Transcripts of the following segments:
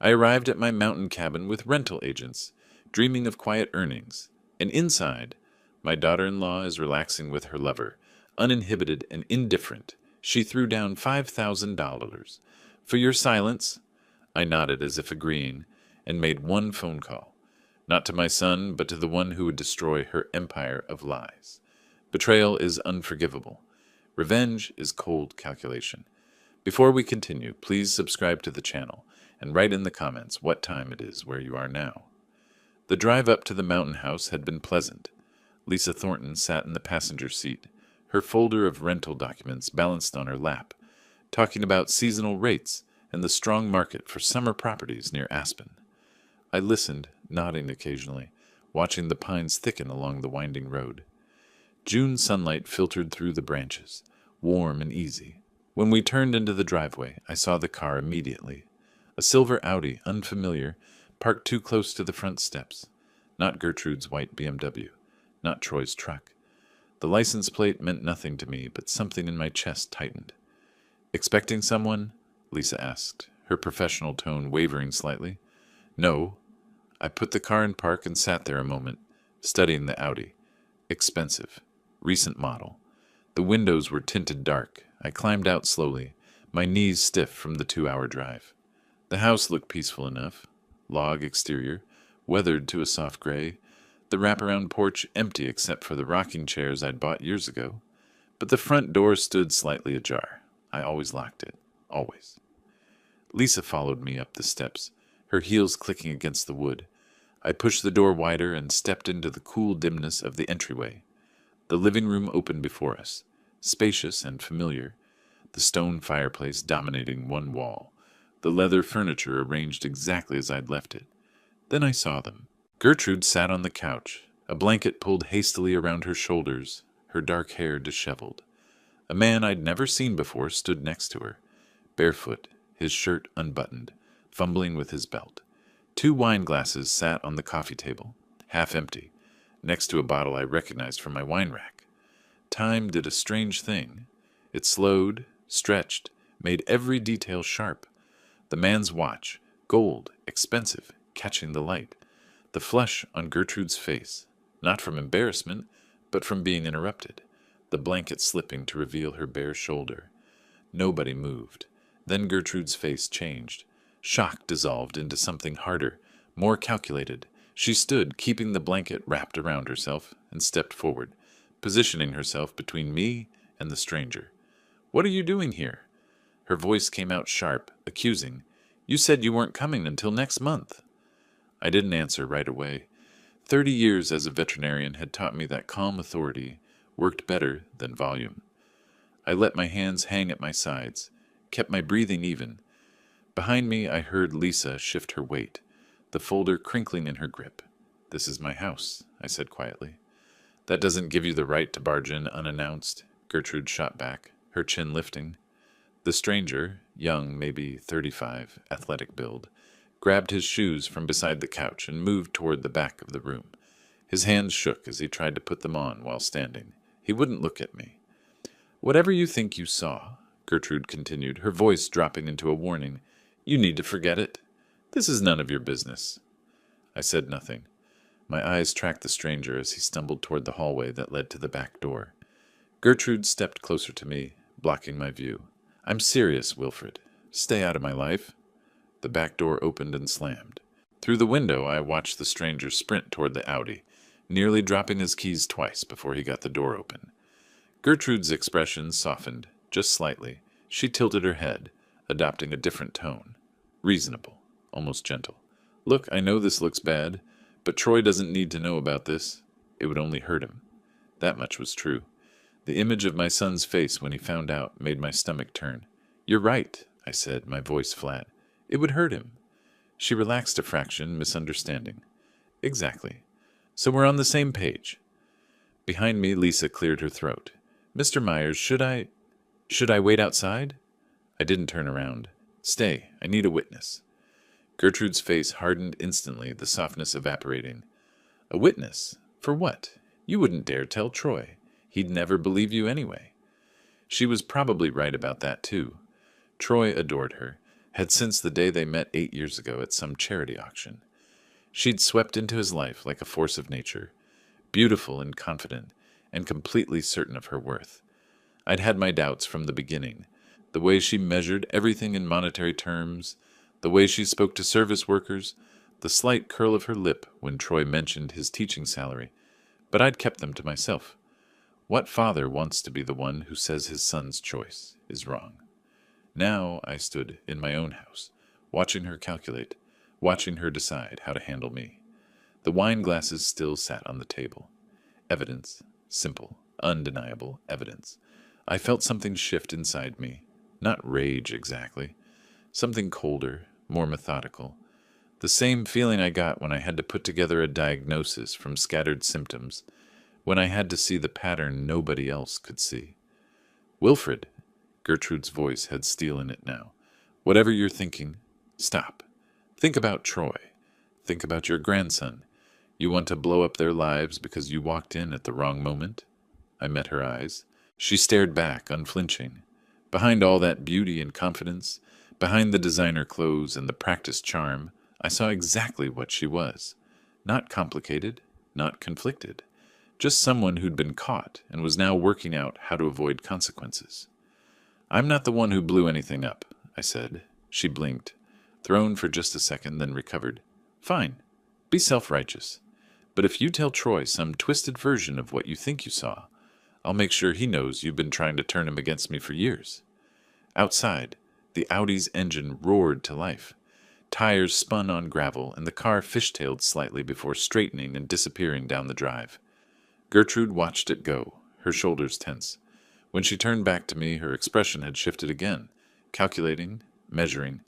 I arrived at my mountain cabin with rental agents, dreaming of quiet earnings, and inside, my daughter-in-law is relaxing with her lover, uninhibited and indifferent. She threw down $5,000. For your silence, I nodded as if agreeing, and made one phone call. Not to my son, but to the one who would destroy her empire of lies. Betrayal is unforgivable. Revenge is cold calculation. Before we continue, please subscribe to the channel and write in the comments what time it is where you are now. The drive up to the mountain house had been pleasant. Lisa Thornton sat in the passenger seat, her folder of rental documents balanced on her lap, talking about seasonal rates and the strong market for summer properties near Aspen. I listened, nodding occasionally, watching the pines thicken along the winding road. June sunlight filtered through the branches, warm and easy. When we turned into the driveway, I saw the car immediately. A silver Audi, unfamiliar, parked too close to the front steps. Not Gertrude's white BMW, not Troy's truck. The license plate meant nothing to me, but something in my chest tightened. "Expecting someone?" Lisa asked, her professional tone wavering slightly. "No." I put the car in park and sat there a moment, studying the Audi. Expensive. Recent model. The windows were tinted dark. I climbed out slowly, my knees stiff from the 2-hour drive. The house looked peaceful enough. Log exterior, weathered to a soft gray. The wraparound porch empty except for the rocking chairs I'd bought years ago. But the front door stood slightly ajar. I always locked it. Always. Lisa followed me up the steps, her heels clicking against the wood. I pushed the door wider and stepped into the cool dimness of the entryway. The living room opened before us, spacious and familiar, the stone fireplace dominating one wall, the leather furniture arranged exactly as I'd left it. Then I saw them. Gertrude sat on the couch, a blanket pulled hastily around her shoulders, her dark hair disheveled. A man I'd never seen before stood next to her, barefoot, his shirt unbuttoned, fumbling with his belt. 2 wine glasses sat on the coffee table, half empty, next to a bottle I recognized from my wine rack. Time did a strange thing. It slowed, stretched, made every detail sharp. The man's watch, gold, expensive, catching the light. The flush on Gertrude's face, not from embarrassment, but from being interrupted. The blanket slipping to reveal her bare shoulder. Nobody moved. Then Gertrude's face changed. Shock dissolved into something harder, more calculated. She stood, keeping the blanket wrapped around herself, and stepped forward, positioning herself between me and the stranger. "What are you doing here?" Her voice came out sharp, accusing. "You said you weren't coming until next month." I didn't answer right away. 30 years as a veterinarian had taught me that calm authority worked better than volume. I let my hands hang at my sides, kept my breathing even. Behind me, I heard Lisa shift her weight, the folder crinkling in her grip. "This is my house," I said quietly. "That doesn't give you the right to barge in unannounced," Gertrude shot back, her chin lifting. The stranger, young, maybe 35, athletic build, grabbed his shoes from beside the couch and moved toward the back of the room. His hands shook as he tried to put them on while standing. He wouldn't look at me. "Whatever you think you saw," Gertrude continued, her voice dropping into a warning, "you need to forget it. This is none of your business." I said nothing. My eyes tracked the stranger as he stumbled toward the hallway that led to the back door. Gertrude stepped closer to me, blocking my view. "I'm serious, Wilfred. Stay out of my life." The back door opened and slammed. Through the window, I watched the stranger sprint toward the Audi, nearly dropping his keys twice before he got the door open. Gertrude's expression softened, just slightly. She tilted her head, adopting a different tone. Reasonable, almost gentle. "Look, I know this looks bad, but Troy doesn't need to know about this. It would only hurt him." That much was true. The image of my son's face when he found out made my stomach turn. "You're right," I said, my voice flat. "It would hurt him." She relaxed a fraction, misunderstanding. "Exactly. So we're on the same page." Behind me, Lisa cleared her throat. "Mr. Myers, should I wait outside?" I didn't turn around. "Stay. I need a witness." Gertrude's face hardened instantly, the softness evaporating. "A witness? For what? You wouldn't dare tell Troy. He'd never believe you anyway." She was probably right about that, too. Troy adored her. had since the day they met 8 years ago at some charity auction. She'd swept into his life like a force of nature, beautiful and confident, and completely certain of her worth. I'd had my doubts from the beginning. The way she measured everything in monetary terms, the way she spoke to service workers, the slight curl of her lip when Troy mentioned his teaching salary. But I'd kept them to myself. What father wants to be the one who says his son's choice is wrong? Now I stood in my own house, watching her calculate, watching her decide how to handle me. The wine glasses still sat on the table. Evidence, simple, undeniable evidence. I felt something shift inside me. Not rage exactly. Something colder, more methodical. The same feeling I got when I had to put together a diagnosis from scattered symptoms, when I had to see the pattern nobody else could see. Wilfred, Gertrude's voice had steel in it now. Whatever you're thinking, stop. Think about Troy. Think about your grandson. You want to blow up their lives because you walked in at the wrong moment? I met her eyes. She stared back, unflinching. Behind all that beauty and confidence, behind the designer clothes and the practiced charm, I saw exactly what she was. Not complicated, not conflicted. Just someone who'd been caught and was now working out how to avoid consequences. I'm not the one who blew anything up, I said. She blinked, thrown for just a second, then recovered. Fine. Be self-righteous. But if you tell Troy some twisted version of what you think you saw, I'll make sure he knows you've been trying to turn him against me for years. Outside, the Audi's engine roared to life. Tires spun on gravel, and the car fishtailed slightly before straightening and disappearing down the drive. Gertrude watched it go, her shoulders tense. When she turned back to me, her expression had shifted again, calculating, measuring.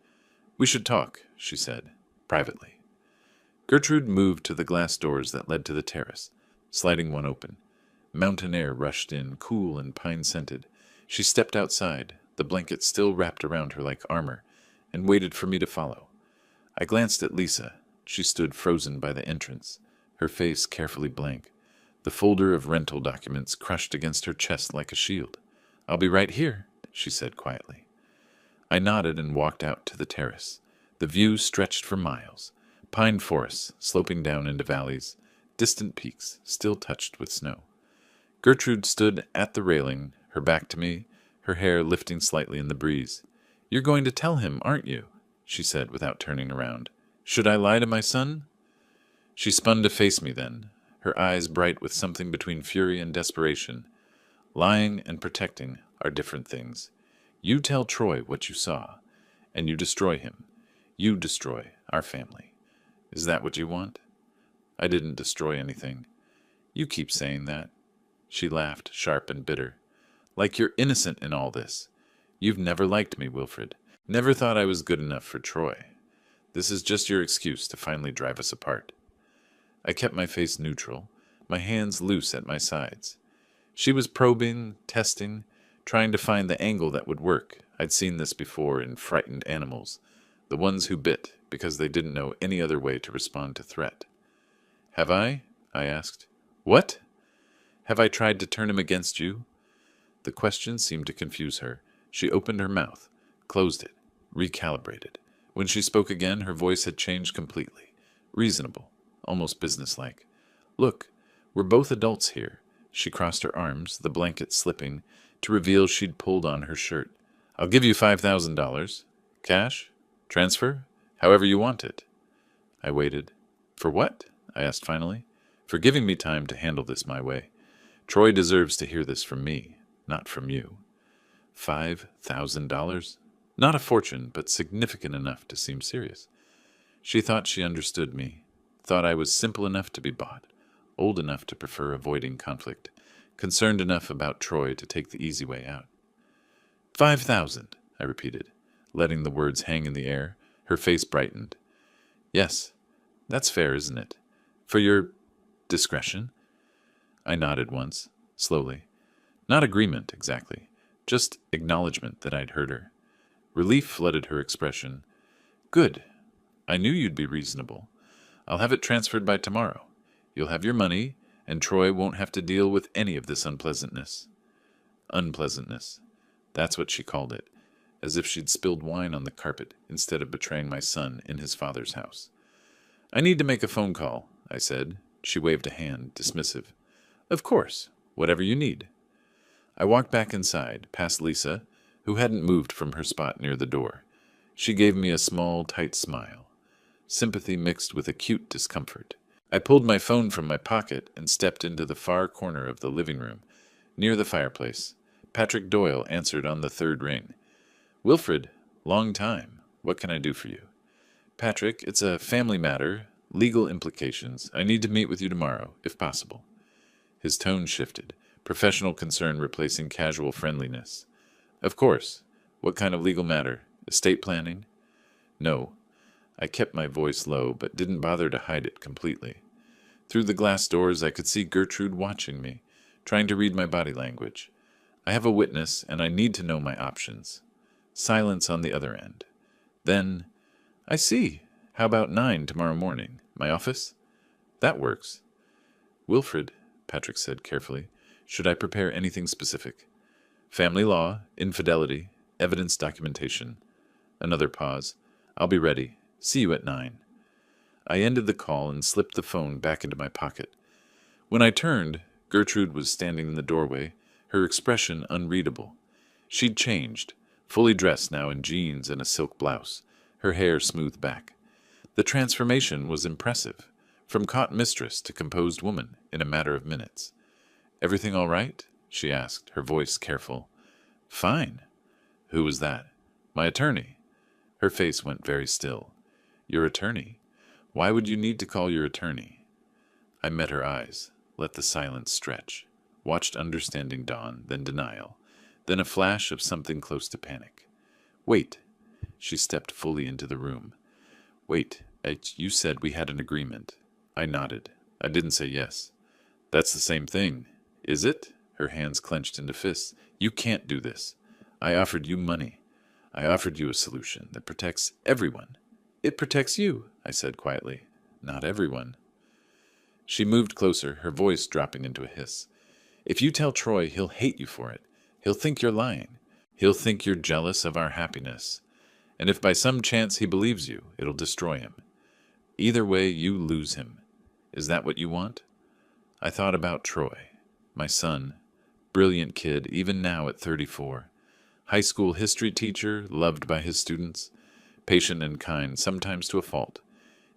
We should talk, she said, privately. Gertrude moved to the glass doors that led to the terrace, sliding one open. Mountain air rushed in, cool and pine-scented. She stepped outside, the blanket still wrapped around her like armor, and waited for me to follow. I glanced at Lisa. She stood frozen by the entrance, her face carefully blank, the folder of rental documents crushed against her chest like a shield. I'll be right here, she said quietly. I nodded and walked out to the terrace. The view stretched for miles. Pine forests sloping down into valleys, distant peaks still touched with snow. Gertrude stood at the railing, her back to me, her hair lifting slightly in the breeze. You're going to tell him, aren't you? She said without turning around. Should I lie to my son? She spun to face me then, her eyes bright with something between fury and desperation. Lying and protecting are different things. You tell Troy what you saw, and you destroy him. You destroy our family. Is that what you want? I didn't destroy anything. You keep saying that. She laughed, sharp and bitter. Like you're innocent in all this. You've never liked me, Wilfred. Never thought I was good enough for Troy. This is just your excuse to finally drive us apart. I kept my face neutral, my hands loose at my sides. She was probing, testing, trying to find the angle that would work. I'd seen this before in frightened animals, the ones who bit because they didn't know any other way to respond to threat. Have I? I asked. What? Have I tried to turn him against you? The question seemed to confuse her. She opened her mouth, closed it, recalibrated. When she spoke again, her voice had changed completely. Reasonable, almost businesslike. Look, we're both adults here. She crossed her arms, the blanket slipping, to reveal she'd pulled on her shirt. I'll give you $5,000. Cash? Transfer? However you want it. I waited. For what? I asked finally. For giving me time to handle this my way. Troy deserves to hear this from me, not from you. $5,000? Not a fortune, but significant enough to seem serious. She thought she understood me, thought I was simple enough to be bought, old enough to prefer avoiding conflict, concerned enough about Troy to take the easy way out. 5,000, I repeated, letting the words hang in the air. Her face brightened. Yes, that's fair, isn't it? For your discretion? I nodded once, slowly. Not agreement, exactly. Just acknowledgement that I'd heard her. Relief flooded her expression. Good. I knew you'd be reasonable. I'll have it transferred by tomorrow. You'll have your money, and Troy won't have to deal with any of this unpleasantness. Unpleasantness. That's what she called it. as if she'd spilled wine on the carpet instead of betraying my son in his father's house. "I need to make a phone call," I said. She waved a hand, dismissive. "Of course, whatever you need." I walked back inside, past Lisa, who hadn't moved from her spot near the door. She gave me a small, tight smile, sympathy mixed with acute discomfort. I pulled my phone from my pocket and stepped into the far corner of the living room, near the fireplace. Patrick Doyle answered on the third ring. "Wilfred, long time. What can I do for you?" "Patrick, it's a family matter, legal implications. I need to meet with you tomorrow, if possible." His tone shifted, professional concern replacing casual friendliness. "Of course. What kind of legal matter? Estate planning?" "No." I kept my voice low, but didn't bother to hide it completely. Through the glass doors I could see Gertrude watching me, trying to read my body language. I have a witness, and I need to know my options. Silence on the other end. Then, "I see. How about 9 tomorrow morning? My office?" "That works." "Wilfred," Patrick said carefully, "should I prepare anything specific?" "Family law, infidelity, evidence documentation." Another pause. "I'll be ready. See you at 9. I ended the call and slipped the phone back into my pocket. When I turned, Gertrude was standing in the doorway, her expression unreadable. She'd changed, fully dressed now in jeans and a silk blouse, her hair smoothed back. The transformation was impressive, from caught mistress to composed woman in a matter of minutes. "Everything all right?" she asked, her voice careful. "Fine." "Who was that?" "My attorney." Her face went very still. "Your attorney? Why would you need to call your attorney?" I met her eyes, let the silence stretch, watched understanding dawn, then denial, then a flash of something close to panic. "Wait." She stepped fully into the room. "Wait, you said we had an agreement." I nodded. I didn't say yes. "That's the same thing." "Is it?" Her hands clenched into fists. "You can't do this. I offered you money. I offered you a solution that protects everyone." "It protects you," I said quietly. "Not everyone." She moved closer, her voice dropping into a hiss. "If you tell Troy, he'll hate you for it. He'll think you're lying. He'll think you're jealous of our happiness. And if by some chance he believes you, it'll destroy him. Either way, you lose him. Is that what you want?" I thought about Troy, my son, brilliant kid, even now at 34. High school history teacher, loved by his students. Patient and kind, sometimes to a fault.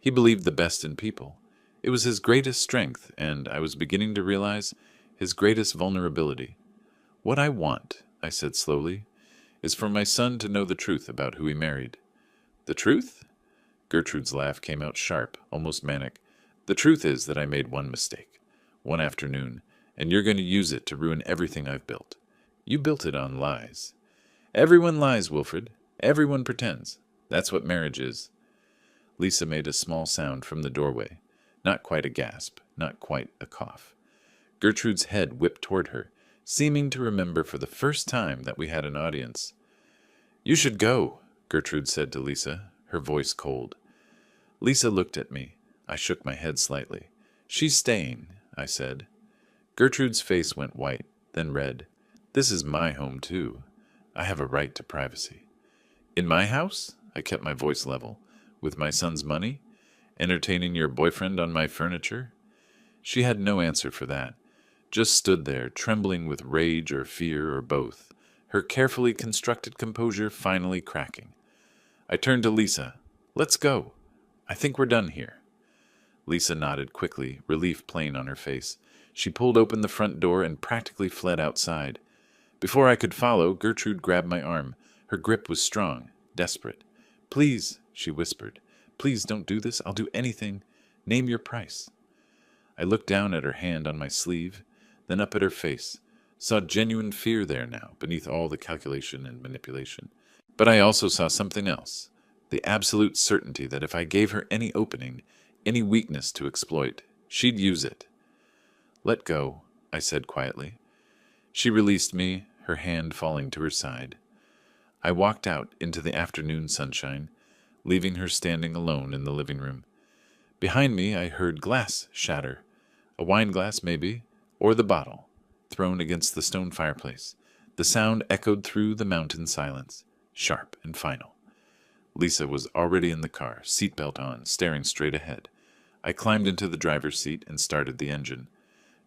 He believed the best in people. It was his greatest strength, and I was beginning to realize his greatest vulnerability. "What I want," I said slowly, "is for my son to know the truth about who he married." "The truth?" Gertrude's laugh came out sharp, almost manic. "The truth is that I made one mistake, one afternoon, and you're going to use it to ruin everything I've built. You built it on lies." "Everyone lies, Wilfred. Everyone pretends. That's what marriage is." Lisa made a small sound from the doorway. Not quite a gasp, not quite a cough. Gertrude's head whipped toward her, seeming to remember for the first time that we had an audience. "You should go," Gertrude said to Lisa, her voice cold. Lisa looked at me. I shook my head slightly. "She's staying," I said. Gertrude's face went white, then red. "This is my home, too. I have a right to privacy." "In my house?" I kept my voice level. "With my son's money? Entertaining your boyfriend on my furniture?" She had no answer for that. Just stood there, trembling with rage or fear or both, her carefully constructed composure finally cracking. I turned to Lisa. "Let's go. I think we're done here." Lisa nodded quickly, relief plain on her face. She pulled open the front door and practically fled outside. Before I could follow, Gertrude grabbed my arm. Her grip was strong, desperate. "Please," she whispered. "Please don't do this. I'll do anything. Name your price." I looked down at her hand on my sleeve, then up at her face, saw genuine fear there now, beneath all the calculation and manipulation. But I also saw something else, the absolute certainty that if I gave her any opening, any weakness to exploit, she'd use it. "Let go," I said quietly. She released me, her hand falling to her side. I walked out into the afternoon sunshine, leaving her standing alone in the living room. Behind me I heard glass shatter, a wine glass maybe, or the bottle, thrown against the stone fireplace. The sound echoed through the mountain silence. sharp and final. Lisa was already in the car, seatbelt on, staring straight ahead. I climbed into the driver's seat and started the engine.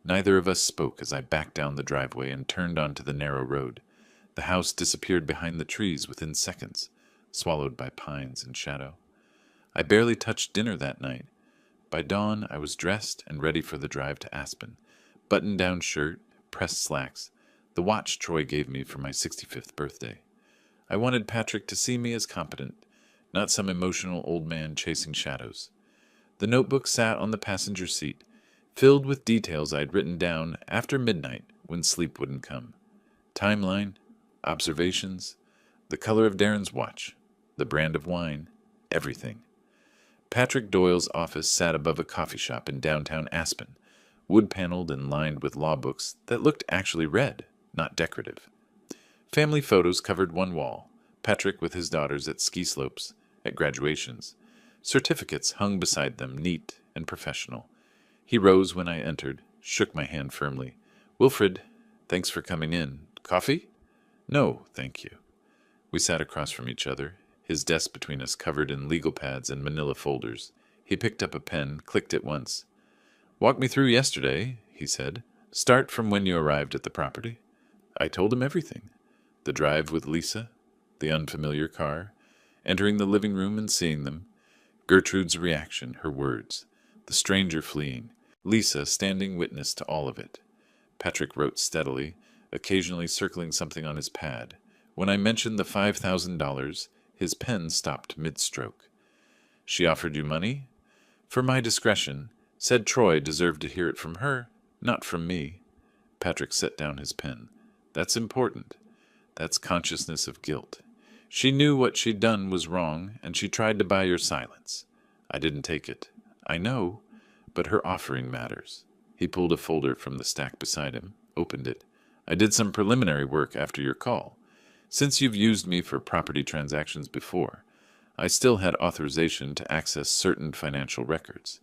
Neither of us spoke as I backed down the driveway and turned onto the narrow road. The house disappeared behind the trees within seconds, swallowed by pines and shadow. I barely touched dinner that night. By dawn, I was dressed and ready for the drive to Aspen. Button-down shirt, pressed slacks, the watch Troy gave me for my 65th birthday. I wanted Patrick to see me as competent, not some emotional old man chasing shadows. The notebook sat on the passenger seat, filled with details I'd written down after midnight when sleep wouldn't come. Timeline, observations, the color of Darren's watch, the brand of wine, everything. Patrick Doyle's office sat above a coffee shop in downtown Aspen, wood-paneled and lined with law books that looked actually read, not decorative. Family photos covered one wall, Patrick with his daughters at ski slopes, at graduations. Certificates hung beside them, neat and professional. He rose when I entered, shook my hand firmly. "Wilfred, thanks for coming in. Coffee?" "No, thank you." We sat across from each other, his desk between us covered in legal pads and manila folders. He picked up a pen, clicked it once. "Walk me through yesterday," he said. "Start from when you arrived at the property." I told him everything. The drive with Lisa, the unfamiliar car, entering the living room and seeing them, Gertrude's reaction, her words, the stranger fleeing, Lisa standing witness to all of it. Patrick wrote steadily, occasionally circling something on his pad. When I mentioned the $5,000, his pen stopped mid-stroke. "She offered you money?" "For my discretion. Said Troy deserved to hear it from her, not from me." Patrick set down his pen. "That's important. That's consciousness of guilt. She knew what she'd done was wrong, and she tried to buy your silence. I didn't take it. I know, but her offering matters." He pulled a folder from the stack beside him, opened it. "I did some preliminary work after your call. Since you've used me for property transactions before, I still had authorization to access certain financial records."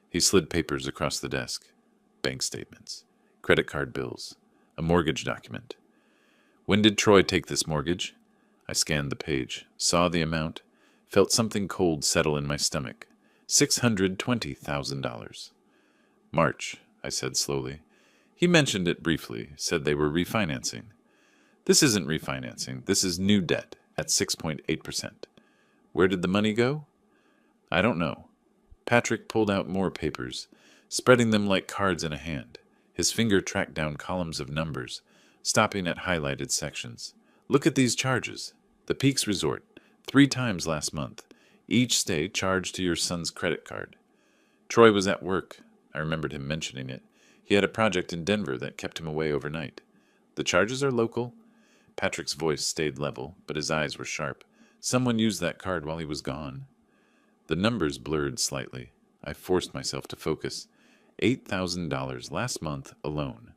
He slid papers across the desk. Bank statements, credit card bills, a mortgage document. "When did Troy take this mortgage?" I scanned the page, saw the amount, felt something cold settle in my stomach. $620,000. "March," I said slowly. "He mentioned it briefly, said they were refinancing." "This isn't refinancing. This is new debt at 6.8%. "Where did the money go?" "I don't know." Patrick pulled out more papers, spreading them like cards in a hand. His finger tracked down columns of numbers, stopping at highlighted sections. "Look at these charges. The Peaks Resort, 3 times last month. Each stay charged to your son's credit card." Troy was at work. I remembered him mentioning it. He had a project in Denver that kept him away overnight. "The charges are local." Patrick's voice stayed level, but his eyes were sharp. "Someone used that card while he was gone." The numbers blurred slightly. I forced myself to focus. $8,000 last month alone.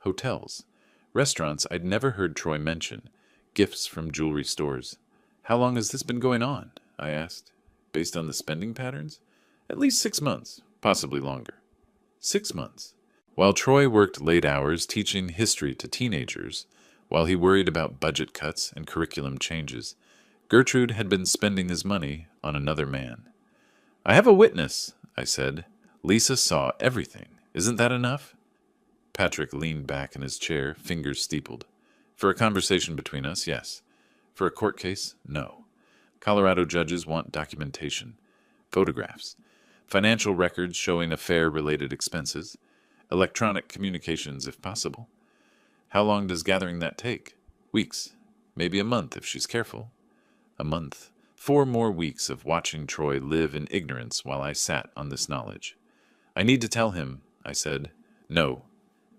Hotels. Restaurants I'd never heard Troy mention. Gifts from jewelry stores. "How long has this been going on?" I asked. "Based on the spending patterns?" "At least 6 months, possibly longer." 6 months. While Troy worked late hours teaching history to teenagers, while he worried about budget cuts and curriculum changes, Gertrude had been spending his money on another man. "I have a witness," I said. "Lisa saw everything. Isn't that enough?" Patrick leaned back in his chair, fingers steepled. "For a conversation between us, yes. For a court case, no. Colorado judges want documentation, photographs, financial records showing affair-related expenses, electronic communications if possible." "How long does gathering that take?" "Weeks. Maybe a month if she's careful." A month. 4 more weeks of watching Troy live in ignorance while I sat on this knowledge. "I need to tell him," I said. "No."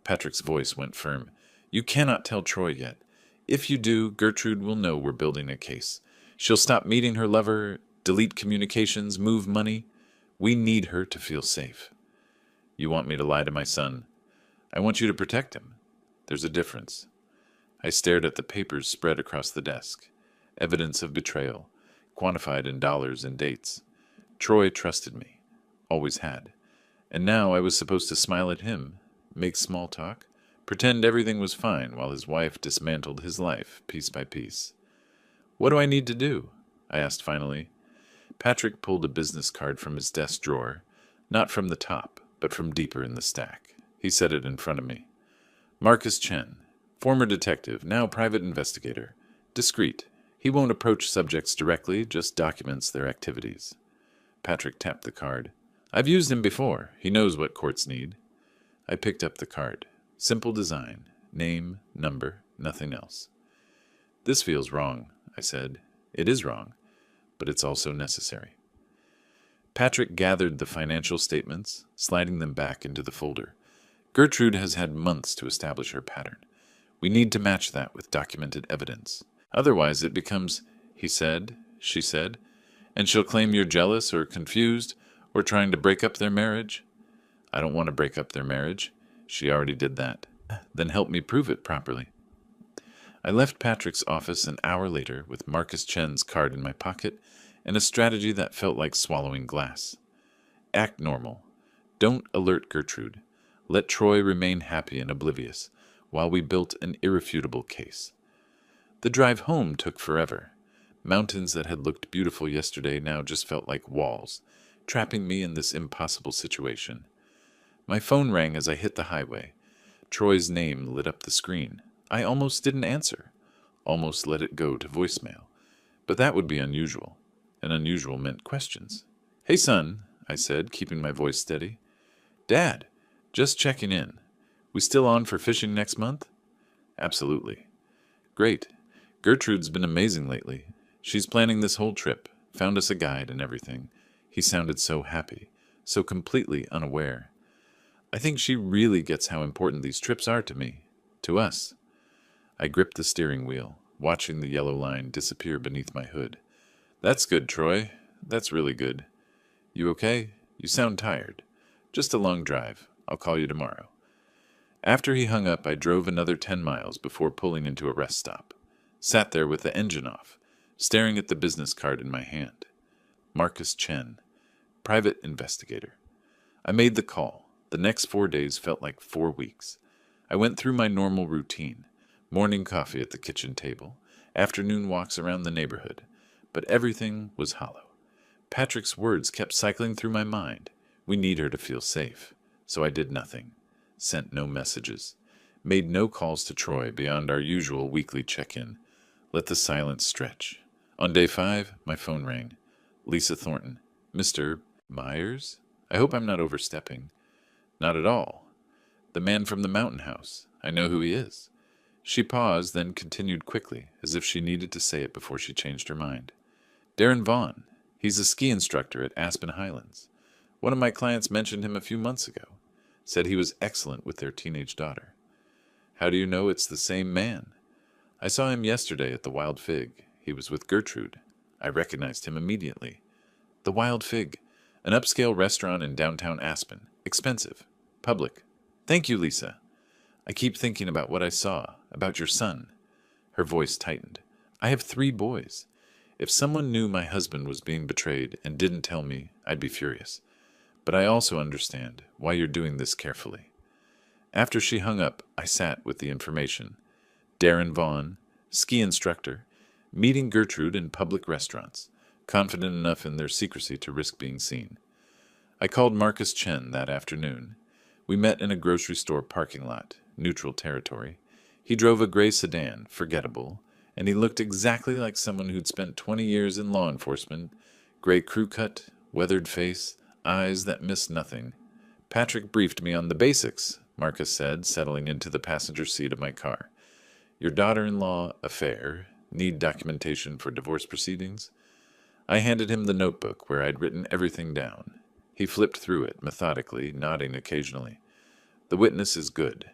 Patrick's voice went firm. "You cannot tell Troy yet. If you do, Gertrude will know we're building a case. She'll stop meeting her lover, delete communications, move money. We need her to feel safe." "You want me to lie to my son?" "I want you to protect him." "There's a difference." I stared at the papers spread across the desk. Evidence of betrayal, quantified in dollars and dates. Troy trusted me. Always had. And now I was supposed to smile at him, make small talk, pretend everything was fine while his wife dismantled his life piece by piece. What do I need to do? I asked finally. Patrick pulled a business card from his desk drawer, not from the top, but from deeper in the stack. He set it in front of me. Marcus Chen, former detective, now private investigator. Discreet. He won't approach subjects directly, just documents their activities. Patrick tapped the card. I've used him before. He knows what courts need. I picked up the card. Simple design. Name, number, nothing else. This feels wrong, I said. It is wrong, but it's also necessary. Patrick gathered the financial statements, sliding them back into the folder. Gertrude has had months to establish her pattern. We need to match that with documented evidence. Otherwise it becomes, he said, she said, and she'll claim you're jealous or confused or trying to break up their marriage. I don't want to break up their marriage. She already did that. Then help me prove it properly. I left Patrick's office an hour later with Marcus Chen's card in my pocket and a strategy that felt like swallowing glass. Act normal. Don't alert Gertrude. Let Troy remain happy and oblivious while we built an irrefutable case. The drive home took forever. Mountains that had looked beautiful yesterday now just felt like walls, trapping me in this impossible situation. My phone rang as I hit the highway. Troy's name lit up the screen. I almost didn't answer, almost let it go to voicemail. But that would be unusual, and unusual meant questions. Hey, son, I said, keeping my voice steady. Dad, just checking in. We still on for fishing next month? Absolutely. Great. Gertrude's been amazing lately. She's planning this whole trip, found us a guide and everything. He sounded so happy, so completely unaware. I think she really gets how important these trips are to me, to us. I gripped the steering wheel, watching the yellow line disappear beneath my hood. That's good, Troy. That's really good. You okay? You sound tired. Just a long drive. I'll call you tomorrow. After he hung up, I drove another 10 miles before pulling into a rest stop. Sat there with the engine off, staring at the business card in my hand. Marcus Chen, private investigator. I made the call. The next 4 days felt like 4 weeks. I went through my normal routine. Morning coffee at the kitchen table, afternoon walks around the neighborhood, but everything was hollow. Patrick's words kept cycling through my mind. We need her to feel safe. So I did nothing, sent no messages, made no calls to Troy beyond our usual weekly check-in, let the silence stretch. On day 5, my phone rang. Lisa Thornton. Mr. Myers? I hope I'm not overstepping. Not at all. The man from the mountain house. I know who he is. She paused, then continued quickly, as if she needed to say it before she changed her mind. Darren Vaughn. He's a ski instructor at Aspen Highlands. One of my clients mentioned him a few months ago. Said he was excellent with their teenage daughter. How do you know it's the same man? I saw him yesterday at the Wild Fig. He was with Gertrude. I recognized him immediately. The Wild Fig, an upscale restaurant in downtown Aspen. Expensive. Public. Thank you, Lisa. I keep thinking about what I saw, about your son. Her voice tightened. I have 3 boys. If someone knew my husband was being betrayed and didn't tell me, I'd be furious. But I also understand why you're doing this carefully. After she hung up, I sat with the information. Darren Vaughn, ski instructor, meeting Gertrude in public restaurants, confident enough in their secrecy to risk being seen. I called Marcus Chen that afternoon. We met in a grocery store parking lot, neutral territory. He drove a gray sedan, forgettable, and he looked exactly like someone who'd spent 20 years in law enforcement. Gray crew cut, weathered face, eyes that missed nothing. Patrick briefed me on the basics, Marcus said, settling into the passenger seat of my car. Your daughter-in-law affair, need documentation for divorce proceedings? I handed him the notebook where I'd written everything down. He flipped through it methodically, nodding occasionally. The witness is good.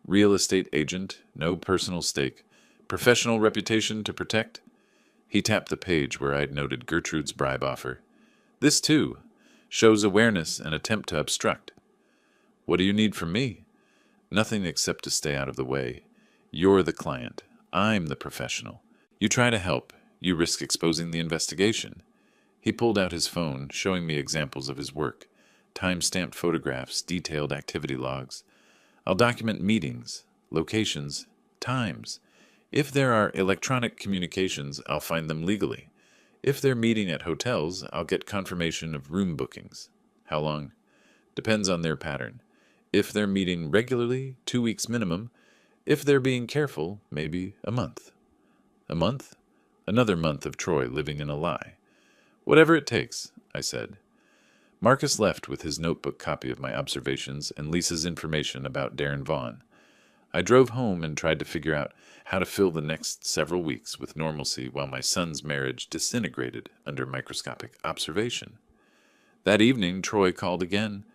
Real estate agent, no personal stake. Professional reputation to protect? He tapped the page where I'd noted Gertrude's bribe offer. This, too, shows awareness and attempt to obstruct. What do you need from me? Nothing except to stay out of the way. You're the client. I'm the professional. You try to help. You risk exposing the investigation. He pulled out his phone, showing me examples of his work. Time-stamped photographs, detailed activity logs. I'll document meetings, locations, times. If there are electronic communications, I'll find them legally. If they're meeting at hotels, I'll get confirmation of room bookings. How long? Depends on their pattern. If they're meeting regularly, 2 weeks minimum. If they're being careful, maybe a month. A month? Another month of Troy living in a lie. Whatever it takes, I said. Marcus left with his notebook copy of my observations and Lisa's information about Darren Vaughn. I drove home and tried to figure out how to fill the next several weeks with normalcy while my son's marriage disintegrated under microscopic observation. That evening, Troy called again.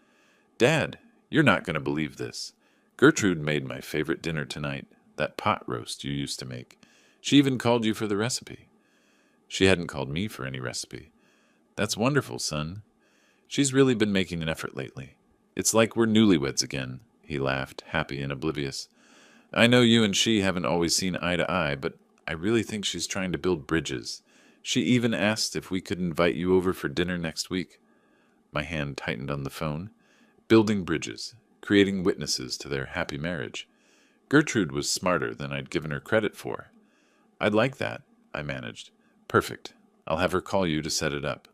"Dad, you're not going to believe this. Gertrude made my favorite dinner tonight, that pot roast you used to make. She even called you for the recipe." She hadn't called me for any recipe. "That's wonderful, son. She's really been making an effort lately. It's like we're newlyweds again," he laughed, happy and oblivious. "I know you and she haven't always seen eye to eye, but I really think she's trying to build bridges. She even asked if we could invite you over for dinner next week." My hand tightened on the phone. Building bridges, creating witnesses to their happy marriage. Gertrude was smarter than I'd given her credit for. "I'd like that," I managed. "Perfect. I'll have her call you to set it up."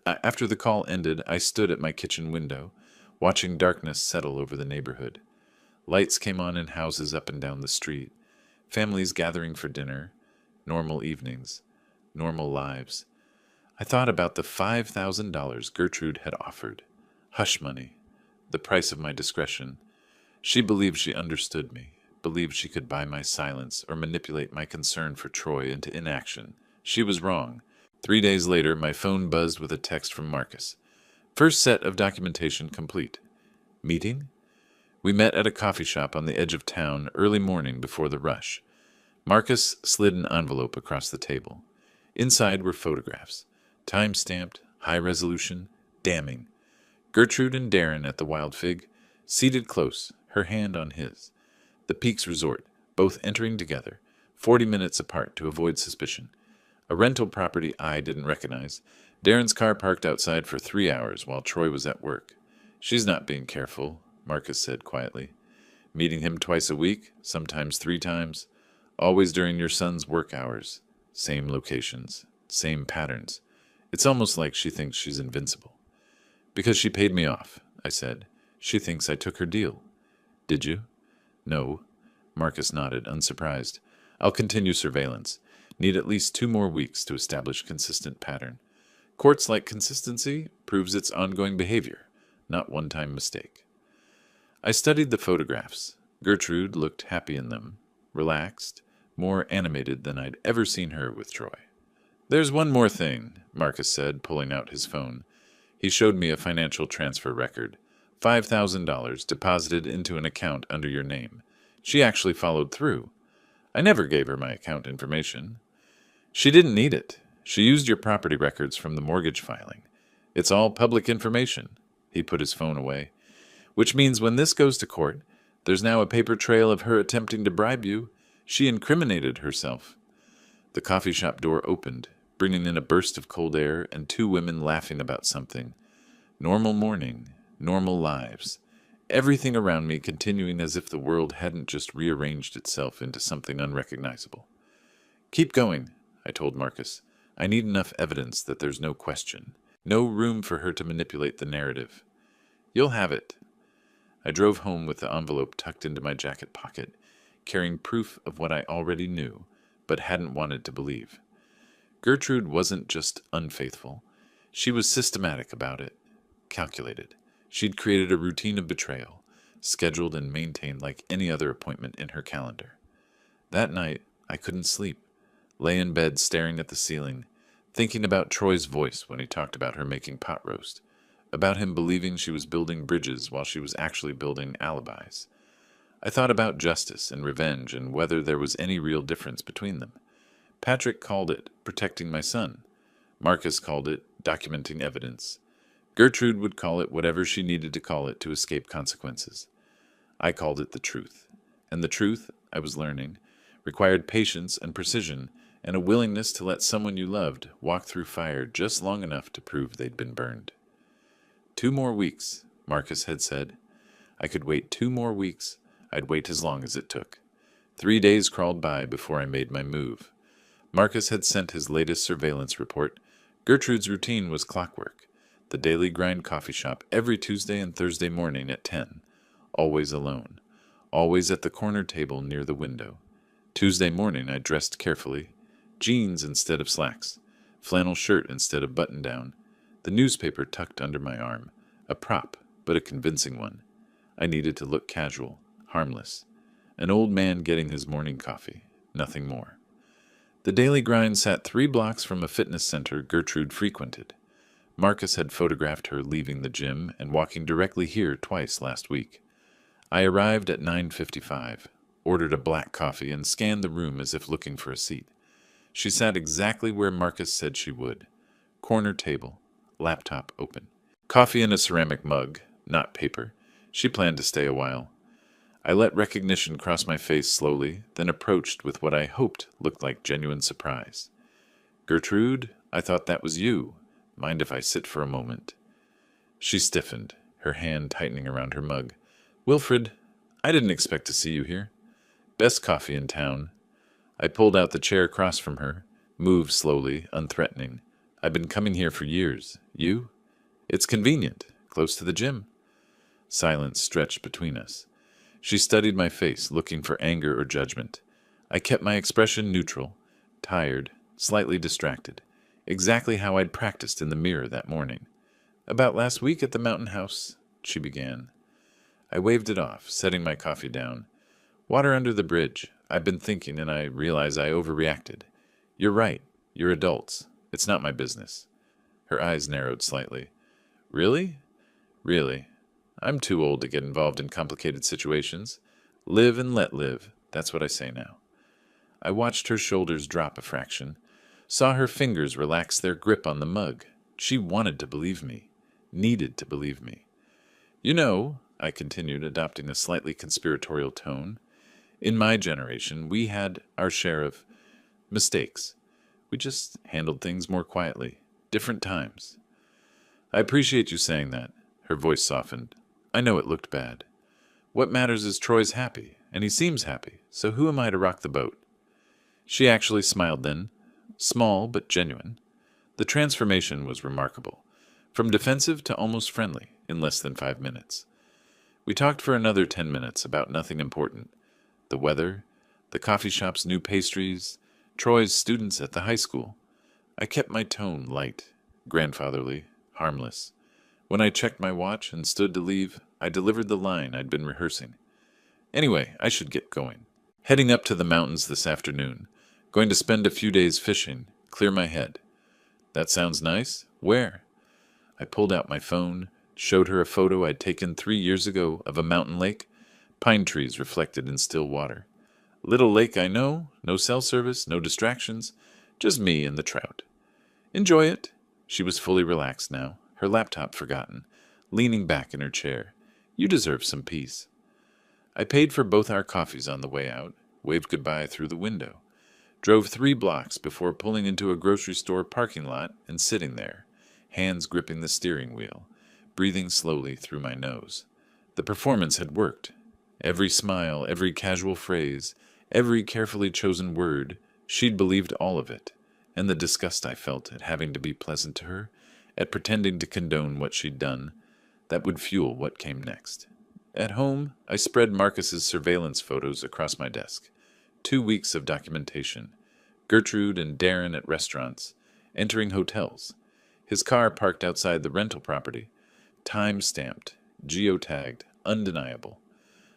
After the call ended, I stood at my kitchen window, watching darkness settle over the neighborhood. Lights came on in houses up and down the street, families gathering for dinner, normal evenings, normal lives. I thought about the $5,000 Gertrude had offered. Hush money, the price of my discretion. She believed she understood me, believed she could buy my silence or manipulate my concern for Troy into inaction. She was wrong. 3 days later, my phone buzzed with a text from Marcus. "First set of documentation complete." "Meeting?" We met at a coffee shop on the edge of town early morning before the rush. Marcus slid an envelope across the table. Inside were photographs. Time-stamped, high-resolution, damning. Gertrude and Darren at the Wild Fig, seated close, her hand on his. The Peaks Resort, both entering together, 40 minutes apart to avoid suspicion. A rental property I didn't recognize. Darren's car parked outside for 3 hours while Troy was at work. "She's not being careful," Marcus said quietly. "Meeting him twice a week, sometimes 3 times, always during your son's work hours. Same locations, same patterns. It's almost like she thinks she's invincible." "Because she paid me off," I said. "She thinks I took her deal." "Did you?" "No." Marcus nodded, unsurprised. "I'll continue surveillance. Need at least 2 more weeks to establish consistent pattern. Courts like consistency proves its ongoing behavior, not one-time mistake." I studied the photographs. Gertrude looked happy in them, relaxed, more animated than I'd ever seen her with Troy. "There's one more thing," Marcus said, pulling out his phone. He showed me a financial transfer record. $5,000 deposited into an account under your name. She actually followed through. I never gave her my account information. She didn't need it. She used your property records from the mortgage filing. It's all public information." He put his phone away. "Which means when this goes to court, there's now a paper trail of her attempting to bribe you. She incriminated herself." The coffee shop door opened, bringing in a burst of cold air and 2 women laughing about something. Normal morning, normal lives. Everything around me continuing as if the world hadn't just rearranged itself into something unrecognizable. "Keep going," I told Marcus. "I need enough evidence that there's no question. No room for her to manipulate the narrative." "You'll have it." I drove home with the envelope tucked into my jacket pocket, carrying proof of what I already knew, but hadn't wanted to believe. Gertrude wasn't just unfaithful. She was systematic about it, calculated. She'd created a routine of betrayal, scheduled and maintained like any other appointment in her calendar. That night, I couldn't sleep. Lay in bed staring at the ceiling, thinking about Troy's voice when he talked about her making pot roast, about him believing she was building bridges while she was actually building alibis. I thought about justice and revenge and whether there was any real difference between them. Patrick called it protecting my son. Marcus called it documenting evidence. Gertrude would call it whatever she needed to call it to escape consequences. I called it the truth. And the truth, I was learning, required patience and precision and a willingness to let someone you loved walk through fire just long enough to prove they'd been burned. 2 more weeks, Marcus had said. I could wait 2 more weeks. I'd wait as long as it took. 3 days crawled by before I made my move. Marcus had sent his latest surveillance report. Gertrude's routine was clockwork. The daily grind coffee shop every Tuesday and Thursday morning at 10. Always alone. Always at the corner table near the window. Tuesday morning I dressed carefully. Jeans instead of slacks. Flannel shirt instead of button-down. The newspaper tucked under my arm. A prop, but a convincing one. I needed to look casual, harmless. An old man getting his morning coffee. Nothing more. The daily grind sat 3 blocks from a fitness center Gertrude frequented. Marcus had photographed her leaving the gym and walking directly here twice last week. I arrived at 9:55, ordered a black coffee, and scanned the room as if looking for a seat. She sat exactly where Marcus said she would. Corner table, laptop open. Coffee in a ceramic mug, not paper. She planned to stay a while. I let recognition cross my face slowly, then approached with what I hoped looked like genuine surprise. "Gertrude, I thought that was you. Mind if I sit for a moment?" She stiffened, her hand tightening around her mug. "Wilfred, I didn't expect to see you here. Best coffee in town." I pulled out the chair across from her, moved slowly, unthreatening. "I've been coming here for years. You? It's convenient, close to the gym." Silence stretched between us. She studied my face, looking for anger or judgment. I kept my expression neutral, tired, slightly distracted, exactly how I'd practiced in the mirror that morning. "About last week at the mountain house," she began. I waved it off, setting my coffee down. "Water under the bridge. I've been thinking, and I realize I overreacted. You're right. You're adults. It's not my business." Her eyes narrowed slightly. "Really?" "Really. I'm too old to get involved in complicated situations. Live and let live. That's what I say now." I watched her shoulders drop a fraction, saw her fingers relax their grip on the mug. She wanted to believe me, needed to believe me. "You know," I continued, adopting a slightly conspiratorial tone, "in my generation, we had our share of mistakes. We just handled things more quietly. Different times." "I appreciate you saying that." Her voice softened. "I know it looked bad. What matters is Troy's happy, and he seems happy, so who am I to rock the boat?" She actually smiled then, small but genuine. The transformation was remarkable, from defensive to almost friendly, in less than 5 minutes. We talked for another 10 minutes about nothing important. The weather, the coffee shop's new pastries, Troy's students at the high school. I kept my tone light, grandfatherly, harmless. When I checked my watch and stood to leave, I delivered the line I'd been rehearsing. "Anyway, I should get going. Heading up to the mountains this afternoon. Going to spend a few days fishing, clear my head." "That sounds nice. Where?" I pulled out my phone, showed her a photo I'd taken 3 years ago of a mountain lake, pine trees reflected in still water. "Little lake, I know. No cell service, no distractions. Just me and the trout." "Enjoy it." She was fully relaxed now, her laptop forgotten, leaning back in her chair. "You deserve some peace." I paid for both our coffees on the way out, waved goodbye through the window, drove 3 blocks before pulling into a grocery store parking lot and sitting there, hands gripping the steering wheel, breathing slowly through my nose. The performance had worked. Every smile, every casual phrase, every carefully chosen word, she'd believed all of it, and the disgust I felt at having to be pleasant to her, at pretending to condone what she'd done, that would fuel what came next. At home, I spread Marcus's surveillance photos across my desk. 2 weeks of documentation. Gertrude and Darren at restaurants, entering hotels. His car parked outside the rental property. Time-stamped, geotagged, undeniable.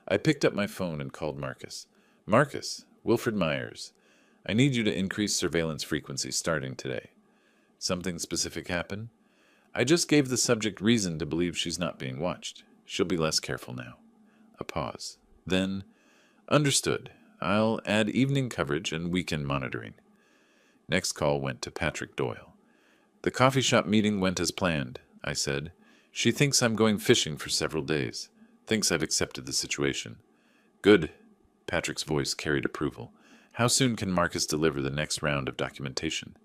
I picked up my phone and called Marcus. "Marcus, Wilfred Myers. I need you to increase surveillance frequency starting today." "Something specific happen?" "I just gave the subject reason to believe she's not being watched. She'll be less careful now." A pause. Then, "Understood. I'll add evening coverage and weekend monitoring." Next call went to Patrick Doyle. "The coffee shop meeting went as planned," I said. "She thinks I'm going fishing for several days. Thinks I've accepted the situation." "Good." Patrick's voice carried approval. "How soon can Marcus deliver the next round of documentation?"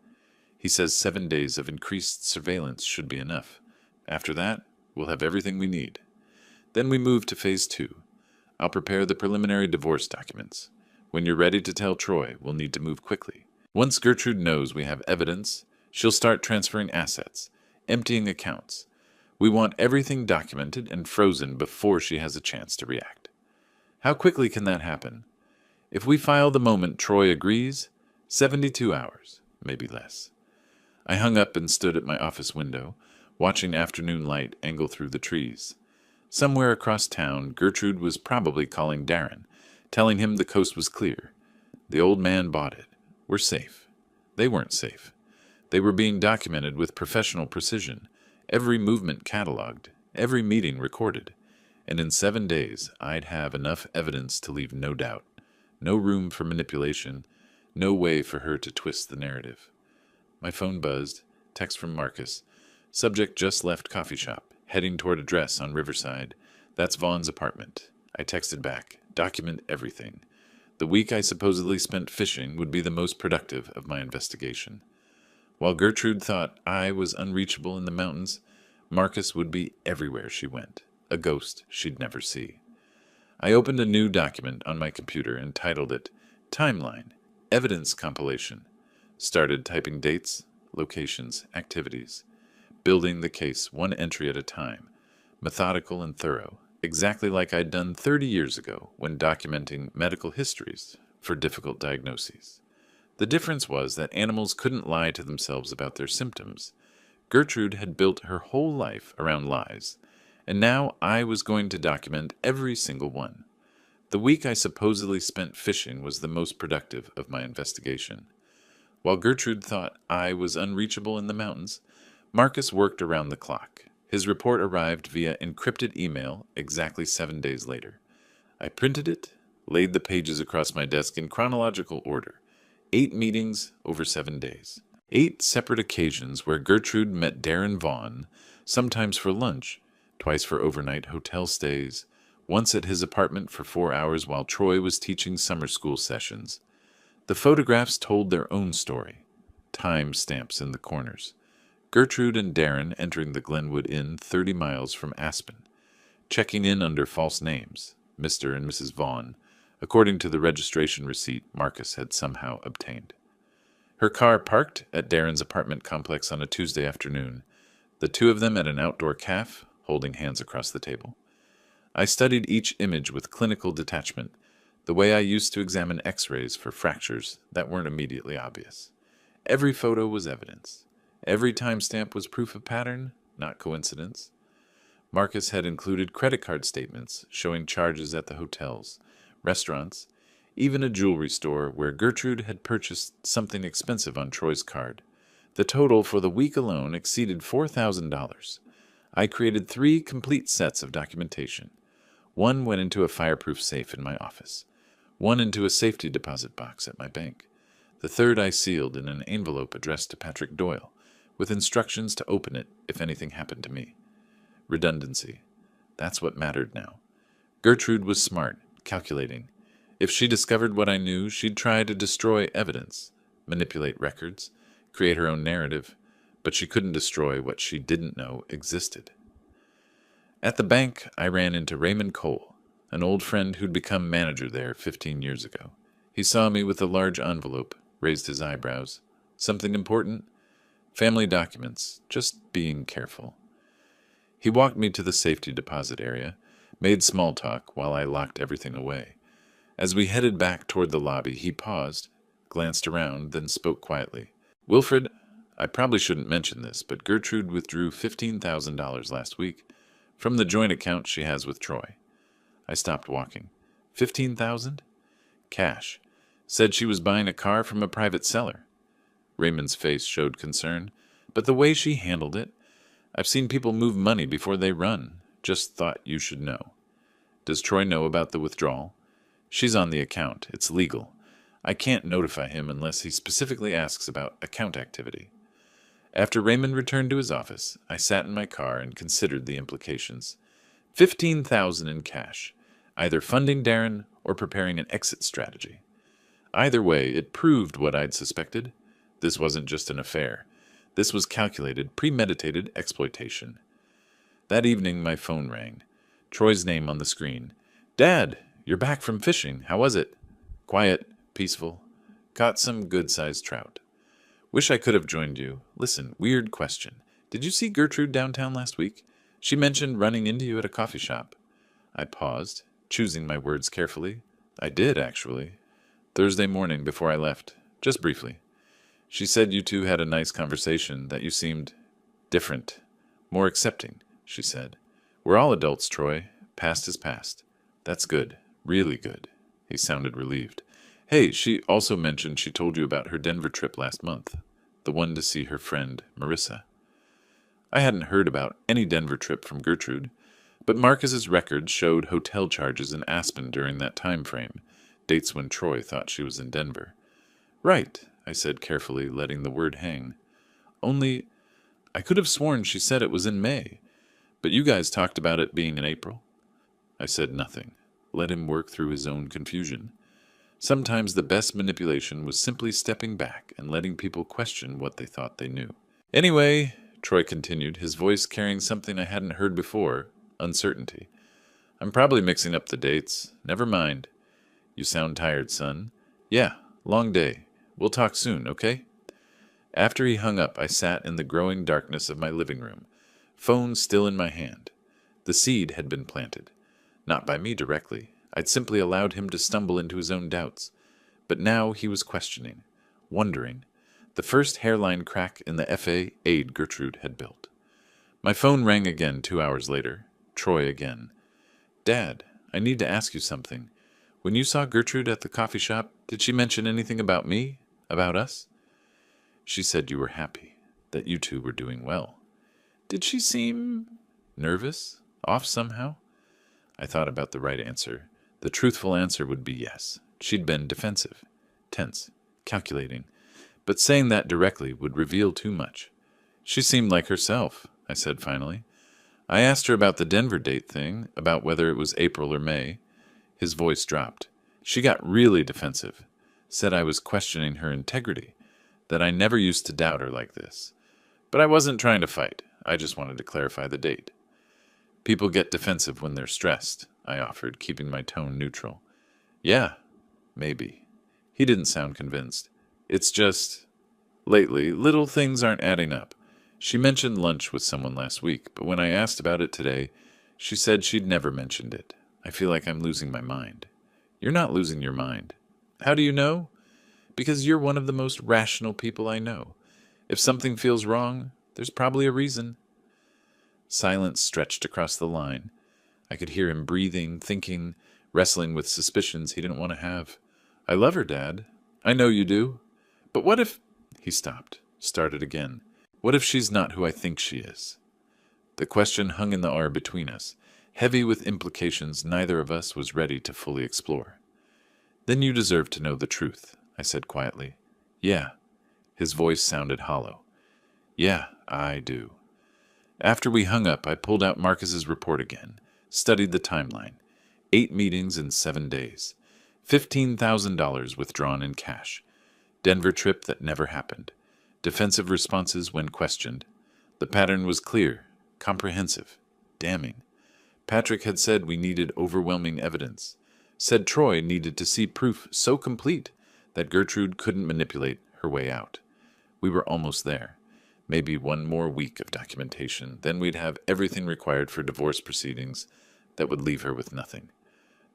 "He says 7 days of increased surveillance should be enough. After that, we'll have everything we need. Then we move to phase 2. I'll prepare the preliminary divorce documents. When you're ready to tell Troy, we'll need to move quickly. Once Gertrude knows we have evidence, she'll start transferring assets, emptying accounts. We want everything documented and frozen before she has a chance to react. How quickly can that happen? If we file the moment Troy agrees, 72 hours, maybe less. I hung up and stood at my office window, watching afternoon light angle through the trees. Somewhere across town, Gertrude was probably calling Darren, telling him the coast was clear. The old man bought it. We're safe. They weren't safe. They were being documented with professional precision, every movement cataloged, every meeting recorded. And in 7 days, I'd have enough evidence to leave no doubt, no room for manipulation, no way for her to twist the narrative. My phone buzzed, text from Marcus. Subject just left coffee shop, heading toward address on Riverside. That's Vaughn's apartment. I texted back, document everything. The week I supposedly spent fishing would be the most productive of my investigation. While Gertrude thought I was unreachable in the mountains, Marcus would be everywhere she went, a ghost she'd never see. I opened a new document on my computer and titled it Timeline, Evidence Compilation. Started typing dates, locations, activities. Building the case one entry at a time, methodical and thorough, exactly like I'd done 30 years ago when documenting medical histories for difficult diagnoses. The difference was that animals couldn't lie to themselves about their symptoms. Gertrude had built her whole life around lies, and now I was going to document every single one. The week I supposedly spent fishing was the most productive of my investigation. While Gertrude thought I was unreachable in the mountains, Marcus worked around the clock. His report arrived via encrypted email exactly 7 days later. I printed it, laid the pages across my desk in chronological order. 8 meetings over 7 days. 8 separate occasions where Gertrude met Darren Vaughn, sometimes for lunch, twice for overnight hotel stays, once at his apartment for 4 hours while Troy was teaching summer school sessions. The photographs told their own story. Time stamps in the corners. Gertrude and Darren entering the Glenwood Inn 30 miles from Aspen. Checking in under false names, Mr. and Mrs. Vaughn, according to the registration receipt Marcus had somehow obtained. Her car parked at Darren's apartment complex on a Tuesday afternoon, the two of them at an outdoor cafe, holding hands across the table. I studied each image with clinical detachment, the way I used to examine x-rays for fractures that weren't immediately obvious. Every photo was evidence. Every timestamp was proof of pattern, not coincidence. Marcus had included credit card statements showing charges at the hotels, restaurants, even a jewelry store where Gertrude had purchased something expensive on Troy's card. The total for the week alone exceeded $4,000. I created 3 complete sets of documentation. One went into a fireproof safe in my office. One into a safety deposit box at my bank. The third I sealed in an envelope addressed to Patrick Doyle, with instructions to open it if anything happened to me. Redundancy. That's what mattered now. Gertrude was smart, calculating. If she discovered what I knew, she'd try to destroy evidence, manipulate records, create her own narrative, but she couldn't destroy what she didn't know existed. At the bank, I ran into Raymond Cole, an old friend who'd become manager there 15 years ago. He saw me with a large envelope, raised his eyebrows. Something important? Family documents, just being careful. He walked me to the safety deposit area, made small talk while I locked everything away. As we headed back toward the lobby, he paused, glanced around, then spoke quietly. Wilfred, I probably shouldn't mention this, but Gertrude withdrew $15,000 last week from the joint account she has with Troy. I stopped walking. 15,000? Cash. Said she was buying a car from a private seller. Raymond's face showed concern, but the way she handled it, I've seen people move money before they run. Just thought you should know. Does Troy know about the withdrawal? She's on the account. It's legal. I can't notify him unless he specifically asks about account activity. After Raymond returned to his office, I sat in my car and considered the implications. 15,000 in cash, either funding Darren or preparing an exit strategy. Either way, it proved what I'd suspected. This wasn't just an affair. This was calculated, premeditated exploitation. That evening, my phone rang. Troy's name on the screen. Dad, you're back from fishing. How was it? Quiet, peaceful. Caught some good-sized trout. Wish I could have joined you. Listen, weird question. Did you see Gertrude downtown last week? She mentioned running into you at a coffee shop. I paused, choosing my words carefully. I did, actually. Thursday morning before I left. Just briefly. She said you two had a nice conversation, that you seemed different. More accepting, she said. We're all adults, Troy. Past is past. That's good. Really good. He sounded relieved. Hey, she also mentioned she told you about her Denver trip last month. The one to see her friend, Marissa. I hadn't heard about any Denver trip from Gertrude, but Marcus's records showed hotel charges in Aspen during that time frame, dates when Troy thought she was in Denver. Right, I said carefully, letting the word hang. Only, I could have sworn she said it was in May, but you guys talked about it being in April. I said nothing. Let him work through his own confusion. Sometimes the best manipulation was simply stepping back and letting people question what they thought they knew. Anyway, Troy continued, his voice carrying something I hadn't heard before, uncertainty. I'm probably mixing up the dates. Never mind. You sound tired, son. Yeah, long day. We'll talk soon, okay? After he hung up, I sat in the growing darkness of my living room, phone still in my hand. The seed had been planted. Not by me directly. I'd simply allowed him to stumble into his own doubts. But now he was questioning, wondering. The first hairline crack in the FA aid Gertrude had built. My phone rang again 2 hours later. Troy again. Dad, I need to ask you something. When you saw Gertrude at the coffee shop, did she mention anything about me? About us? She said you were happy, that you two were doing well. Did she seem nervous? Off somehow? I thought about the right answer. The truthful answer would be yes. She'd been defensive, tense, calculating. But saying that directly would reveal too much. She seemed like herself, I said finally. I asked her about the Denver date thing, about whether it was April or May. His voice dropped. She got really defensive. Said I was questioning her integrity, that I never used to doubt her like this. But I wasn't trying to fight. I just wanted to clarify the date. People get defensive when they're stressed, I offered, keeping my tone neutral. Yeah, maybe. He didn't sound convinced. It's just, lately, little things aren't adding up. She mentioned lunch with someone last week, but when I asked about it today, she said she'd never mentioned it. I feel like I'm losing my mind. You're not losing your mind. How do you know? Because you're one of the most rational people I know. If something feels wrong, there's probably a reason. Silence stretched across the line. I could hear him breathing, thinking, wrestling with suspicions he didn't want to have. I love her, Dad. I know you do. But what if... He stopped, started again. What if she's not who I think she is? The question hung in the air between us, heavy with implications neither of us was ready to fully explore. Then you deserve to know the truth, I said quietly. Yeah. His voice sounded hollow. Yeah, I do. After we hung up, I pulled out Marcus's report again, studied the timeline. 8 meetings in 7 days. $15,000 withdrawn in cash. Denver trip that never happened. Defensive responses when questioned. The pattern was clear, comprehensive, damning. Patrick had said we needed overwhelming evidence. Said Troy needed to see proof so complete that Gertrude couldn't manipulate her way out. We were almost there. Maybe 1 more week of documentation, then we'd have everything required for divorce proceedings that would leave her with nothing.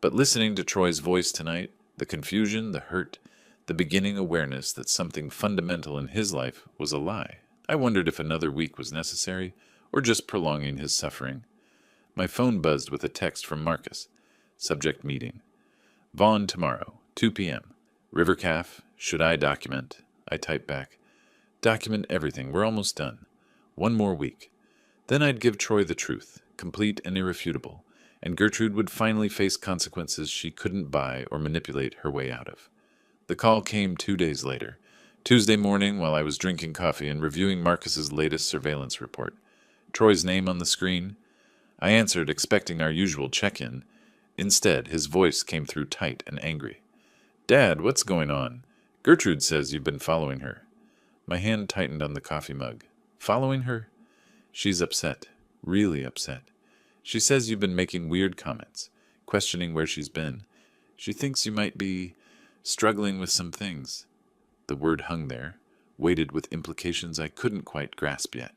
But listening to Troy's voice tonight, the confusion, the hurt, the beginning awareness that something fundamental in his life was a lie, I wondered if another week was necessary or just prolonging his suffering. My phone buzzed with a text from Marcus. Subject meeting. Vaughn tomorrow, 2 p.m. River Calf, should I document? I typed back. Document everything, we're almost done. 1 more week. Then I'd give Troy the truth, complete and irrefutable, and Gertrude would finally face consequences she couldn't buy or manipulate her way out of. The call came 2 days later, Tuesday morning while I was drinking coffee and reviewing Marcus's latest surveillance report. Troy's name on the screen. I answered, expecting our usual check-in. Instead, his voice came through tight and angry. Dad, what's going on? Gertrude says you've been following her. My hand tightened on the coffee mug. Following her? She's upset. Really upset. She says you've been making weird comments, questioning where she's been. She thinks you might be struggling with some things. The word hung there, weighted with implications I couldn't quite grasp yet.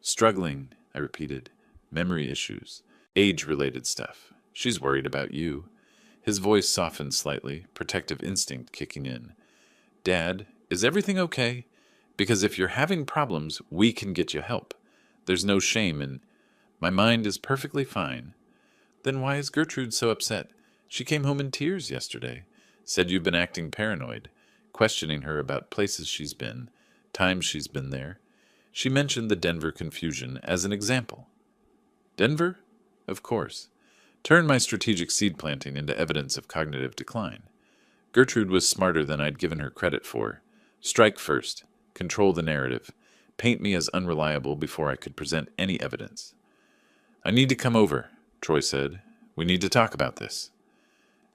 Struggling, I repeated. Memory issues. Age-related stuff. She's worried about you. His voice softened slightly, protective instinct kicking in. Dad, is everything okay? Because if you're having problems, we can get you help. There's no shame in... My mind is perfectly fine. Then why is Gertrude so upset? She came home in tears yesterday. Said you've been acting paranoid, questioning her about places she's been, times she's been there. She mentioned the Denver confusion as an example. Denver? Of course. Turn my strategic seed planting into evidence of cognitive decline. Gertrude was smarter than I'd given her credit for. Strike first. Control the narrative. Paint me as unreliable before I could present any evidence. I need to come over, Troy said. We need to talk about this.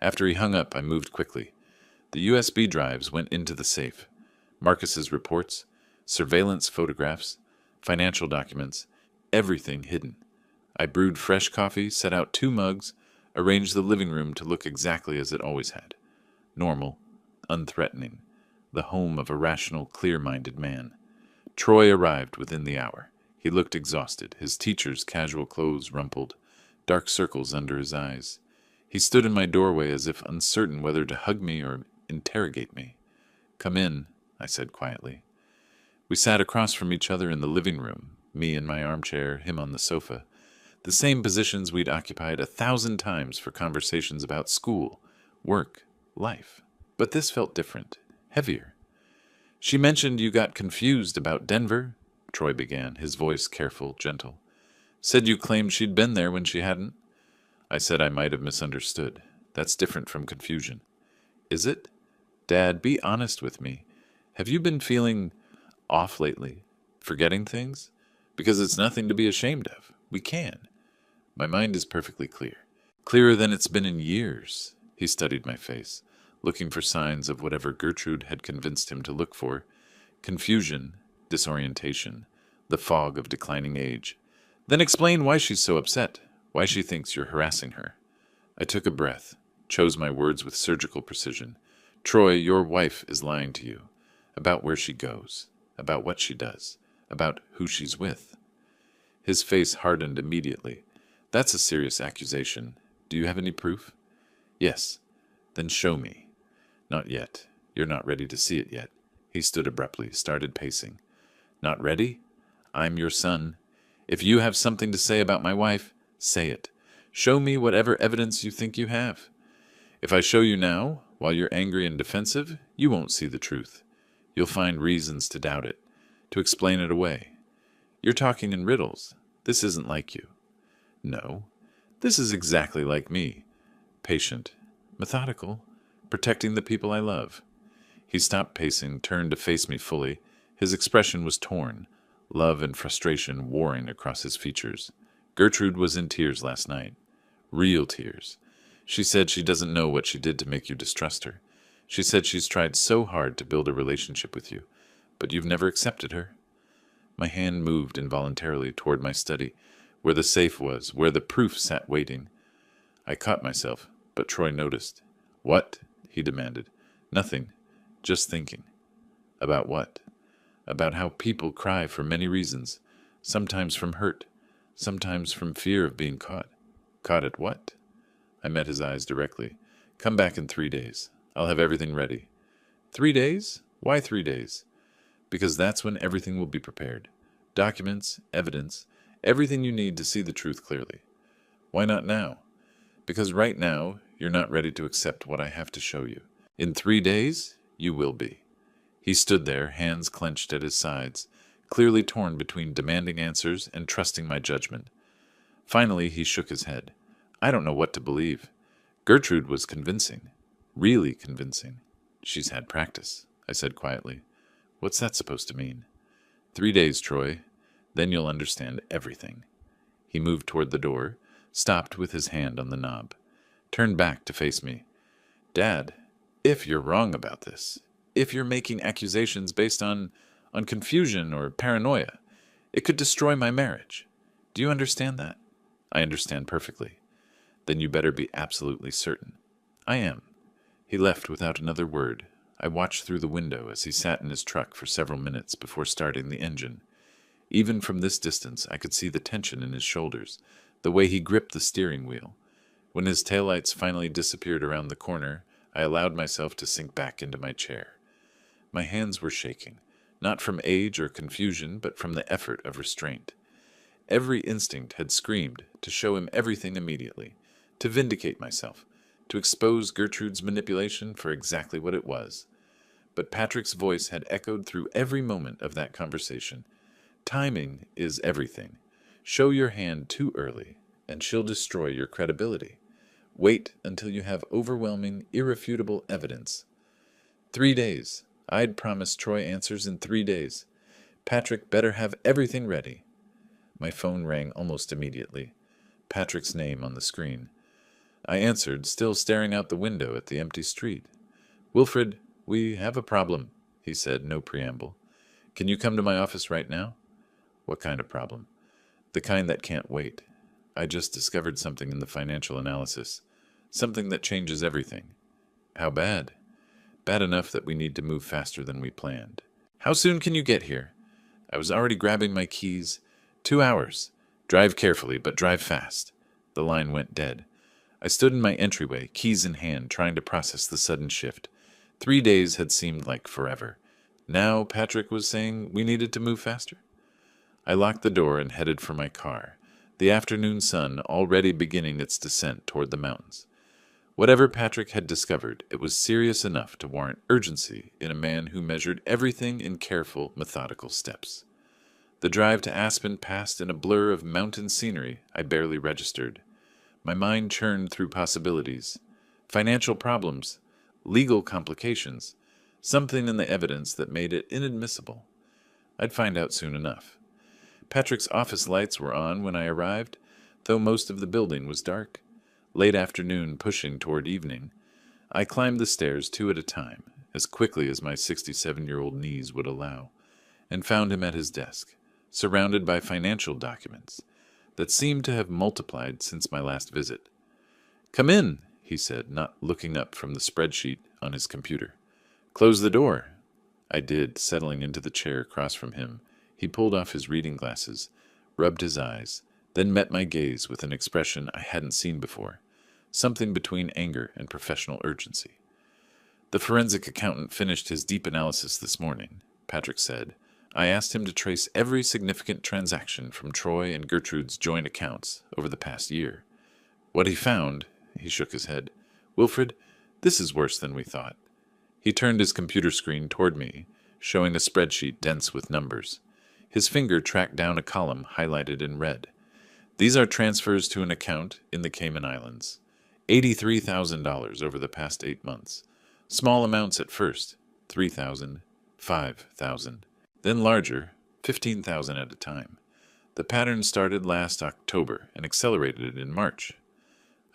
After he hung up, I moved quickly. The USB drives went into the safe. Marcus's reports, surveillance photographs, financial documents, everything hidden. I brewed fresh coffee, set out 2 mugs, arranged the living room to look exactly as it always had. Normal, unthreatening, the home of a rational, clear-minded man. Troy arrived within the hour. He looked exhausted, his teacher's casual clothes rumpled, dark circles under his eyes. He stood in my doorway as if uncertain whether to hug me or interrogate me. Come in, I said quietly. We sat across from each other in the living room, me in my armchair, him on the sofa, the same positions we'd occupied 1,000 times for conversations about school, work, life. But this felt different, heavier. She mentioned you got confused about Denver, Troy began, his voice careful, gentle. Said you claimed she'd been there when she hadn't. I said I might have misunderstood. That's different from confusion. Is it? Dad, be honest with me. Have you been feeling off lately? Forgetting things? Because it's nothing to be ashamed of. We can. My mind is perfectly clear. Clearer than it's been in years. He studied my face, looking for signs of whatever Gertrude had convinced him to look for. Confusion, disorientation, the fog of declining age. Then explain why she's so upset, why she thinks you're harassing her. I took a breath, chose my words with surgical precision. Troy, your wife is lying to you. About where she goes, about what she does, about who she's with. His face hardened immediately. That's a serious accusation. Do you have any proof? Yes. Then show me. Not yet. You're not ready to see it yet. He stood abruptly, started pacing. Not ready? I'm your son. If you have something to say about my wife, say it. Show me whatever evidence you think you have. If I show you now, while you're angry and defensive, you won't see the truth. You'll find reasons to doubt it, to explain it away. You're talking in riddles. This isn't like you. No, this is exactly like me. Patient, methodical, protecting the people I love. He stopped pacing, turned to face me fully. His expression was torn, love and frustration warring across his features. Gertrude was in tears last night. Real tears. She said she doesn't know what she did to make you distrust her. She said she's tried so hard to build a relationship with you, but you've never accepted her. My hand moved involuntarily toward my study, where the safe was, where the proof sat waiting. I caught myself, but Troy noticed. What? He demanded. Nothing. Just thinking. About what? About how people cry for many reasons, sometimes from hurt, sometimes from fear of being caught. Caught at what? I met his eyes directly. Come back in 3 days. I'll have everything ready. 3 days? Why 3 days? Because that's when everything will be prepared. Documents, evidence, everything you need to see the truth clearly. Why not now? Because right now, you're not ready to accept what I have to show you. In 3 days, you will be. He stood there, hands clenched at his sides, clearly torn between demanding answers and trusting my judgment. Finally, he shook his head. I don't know what to believe. Gertrude was convincing. Really convincing. She's had practice, I said quietly. What's that supposed to mean? 3 days, Troy. Then you'll understand everything. He moved toward the door, stopped with his hand on the knob, turned back to face me. Dad, if you're wrong about this, if you're making accusations based on confusion or paranoia, it could destroy my marriage. Do you understand that? I understand perfectly. Then you better be absolutely certain. I am. He left without another word. I watched through the window as he sat in his truck for several minutes before starting the engine. Even from this distance, I could see the tension in his shoulders, the way he gripped the steering wheel. When his taillights finally disappeared around the corner, I allowed myself to sink back into my chair. My hands were shaking, not from age or confusion, but from the effort of restraint. Every instinct had screamed to show him everything immediately, to vindicate myself, to expose Gertrude's manipulation for exactly what it was. But Patrick's voice had echoed through every moment of that conversation. Timing is everything. Show your hand too early, and she'll destroy your credibility. Wait until you have overwhelming, irrefutable evidence. 3 days. I'd promised Troy answers in 3 days. Patrick better have everything ready. My phone rang almost immediately. Patrick's name on the screen. I answered, still staring out the window at the empty street. "Wilfred, we have a problem," he said, no preamble. "Can you come to my office right now?" "What kind of problem?" "The kind that can't wait. I just discovered something in the financial analysis. Something that changes everything." "How bad?" "Bad enough that we need to move faster than we planned." "How soon can you get here?" I was already grabbing my keys. 2 hours. Drive carefully, but drive fast." The line went dead. I stood in my entryway, keys in hand, trying to process the sudden shift. 3 days had seemed like forever. Now Patrick was saying we needed to move faster? I locked the door and headed for my car, the afternoon sun already beginning its descent toward the mountains. Whatever Patrick had discovered, it was serious enough to warrant urgency in a man who measured everything in careful, methodical steps. The drive to Aspen passed in a blur of mountain scenery I barely registered. My mind churned through possibilities. Financial problems, legal complications, something in the evidence that made it inadmissible. I'd find out soon enough. Patrick's office lights were on when I arrived, though most of the building was dark. Late afternoon pushing toward evening. I climbed the stairs 2 at a time, as quickly as my 67-year-old knees would allow, and found him at his desk, surrounded by financial documents that seemed to have multiplied since my last visit. "Come in," he said, not looking up from the spreadsheet on his computer. "Close the door." I did, settling into the chair across from him. He pulled off his reading glasses, rubbed his eyes, then met my gaze with an expression I hadn't seen before, something between anger and professional urgency. "The forensic accountant finished his deep analysis this morning," Patrick said. "I asked him to trace every significant transaction from Troy and Gertrude's joint accounts over the past year. What he found," he shook his head, "Wilfred, this is worse than we thought." He turned his computer screen toward me, showing a spreadsheet dense with numbers. His finger tracked down a column highlighted in red. "These are transfers to an account in the Cayman Islands. $83,000 over the past 8 months. Small amounts at first, 3,000, 5,000. Then larger, 15,000 at a time. The pattern started last October and accelerated in March."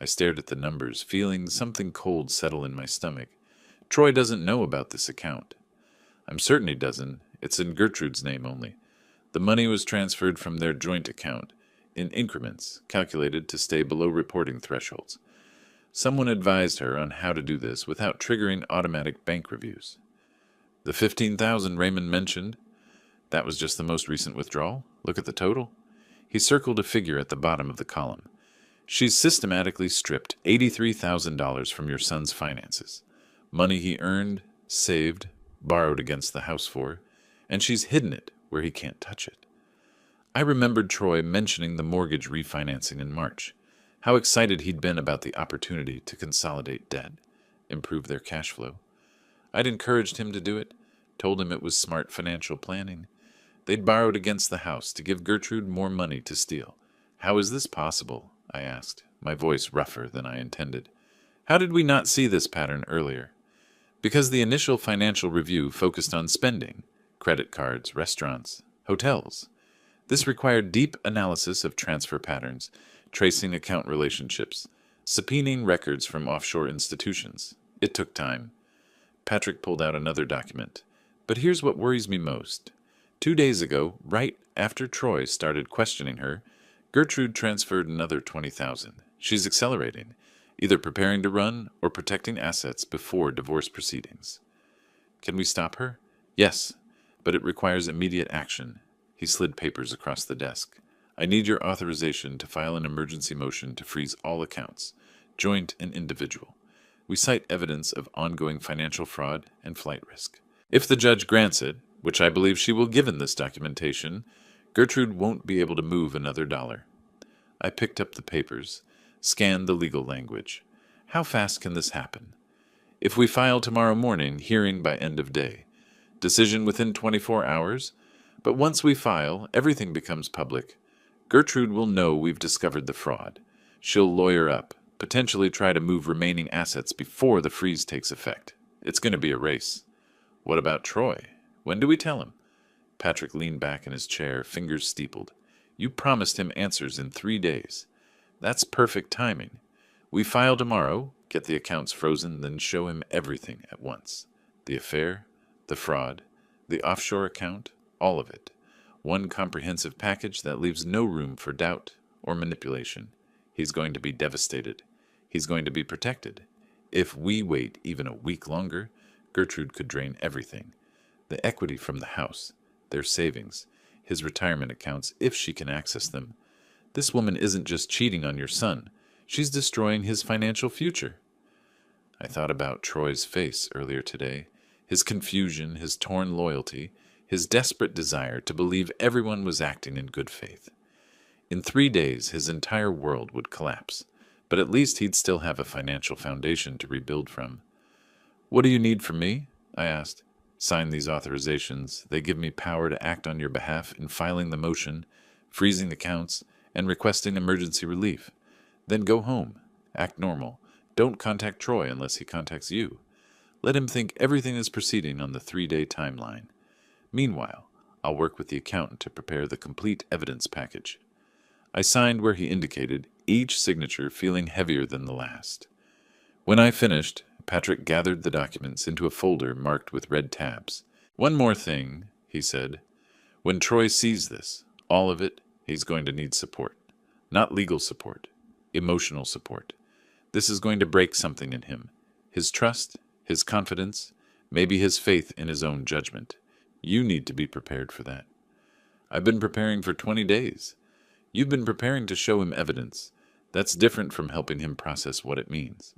I stared at the numbers, feeling something cold settle in my stomach. "Troy doesn't know about this account." "I'm certain he doesn't. It's in Gertrude's name only. The money was transferred from their joint account, in increments, calculated to stay below reporting thresholds. Someone advised her on how to do this without triggering automatic bank reviews." "The 15,000 Raymond mentioned? That was just the most recent withdrawal? Look at the total." He circled a figure at the bottom of the column. "She's systematically stripped $83,000 from your son's finances. Money he earned, saved, borrowed against the house for, and she's hidden it where he can't touch it." I remembered Troy mentioning the mortgage refinancing in March, how excited he'd been about the opportunity to consolidate debt, improve their cash flow. I'd encouraged him to do it, told him it was smart financial planning. They'd borrowed against the house to give Gertrude more money to steal. "How is this possible?" I asked, my voice rougher than I intended. "How did we not see this pattern earlier?" "Because the initial financial review focused on spending, credit cards, restaurants, hotels. This required deep analysis of transfer patterns, tracing account relationships, subpoenaing records from offshore institutions. It took time." Patrick pulled out another document. "But here's what worries me most. 2 days ago, right after Troy started questioning her, Gertrude transferred another 20,000. She's accelerating. either preparing to run or protecting assets before divorce proceedings. Can we stop her? Yes, but it requires immediate action. He slid papers across the desk. I need your authorization to file an emergency motion to freeze all accounts, joint and individual. We cite evidence of ongoing financial fraud and flight risk. If the judge grants it, which I believe she will given this documentation, Gertrude won't be able to move another dollar. I picked up the papers, scanned the legal language. How fast can this happen? If we file tomorrow morning, hearing by end of day. Decision within 24 hours? But once we file, everything becomes public. Gertrude will know we've discovered the fraud. She'll lawyer up, potentially try to move remaining assets before the freeze takes effect. It's going to be a race. What about Troy? When do we tell him? Patrick leaned back in his chair, fingers steepled. You promised him answers in 3 days. That's perfect timing. We file tomorrow, get the accounts frozen, then show him everything at once. The affair, the fraud, the offshore account, all of it. One comprehensive package that leaves no room for doubt or manipulation. He's going to be devastated. He's going to be protected. If we wait even a week longer, Gertrude could drain everything. The equity from the house, their savings, his retirement accounts, if she can access them. This woman isn't just cheating on your son. She's destroying his financial future. I thought about Troy's face earlier today, his confusion, his torn loyalty, his desperate desire to believe everyone was acting in good faith. In 3 days, his entire world would collapse, but at least he'd still have a financial foundation to rebuild from. What do you need from me? I asked. Sign these authorizations. They give me power to act on your behalf in filing the motion, freezing the accounts, and requesting emergency relief. Then go home. Act normal. Don't contact Troy unless he contacts you. Let him think everything is proceeding on the 3-day timeline. Meanwhile, I'll work with the accountant to prepare the complete evidence package. I signed where he indicated, each signature feeling heavier than the last. When I finished, Patrick gathered the documents into a folder marked with red tabs. One more thing, he said. When Troy sees this, all of it, he's going to need support. Not legal support, emotional support. This is going to break something in him. His trust, his confidence, maybe his faith in his own judgment. You need to be prepared for that. I've been preparing for 20 days. You've been preparing to show him evidence. That's different from helping him process what it means.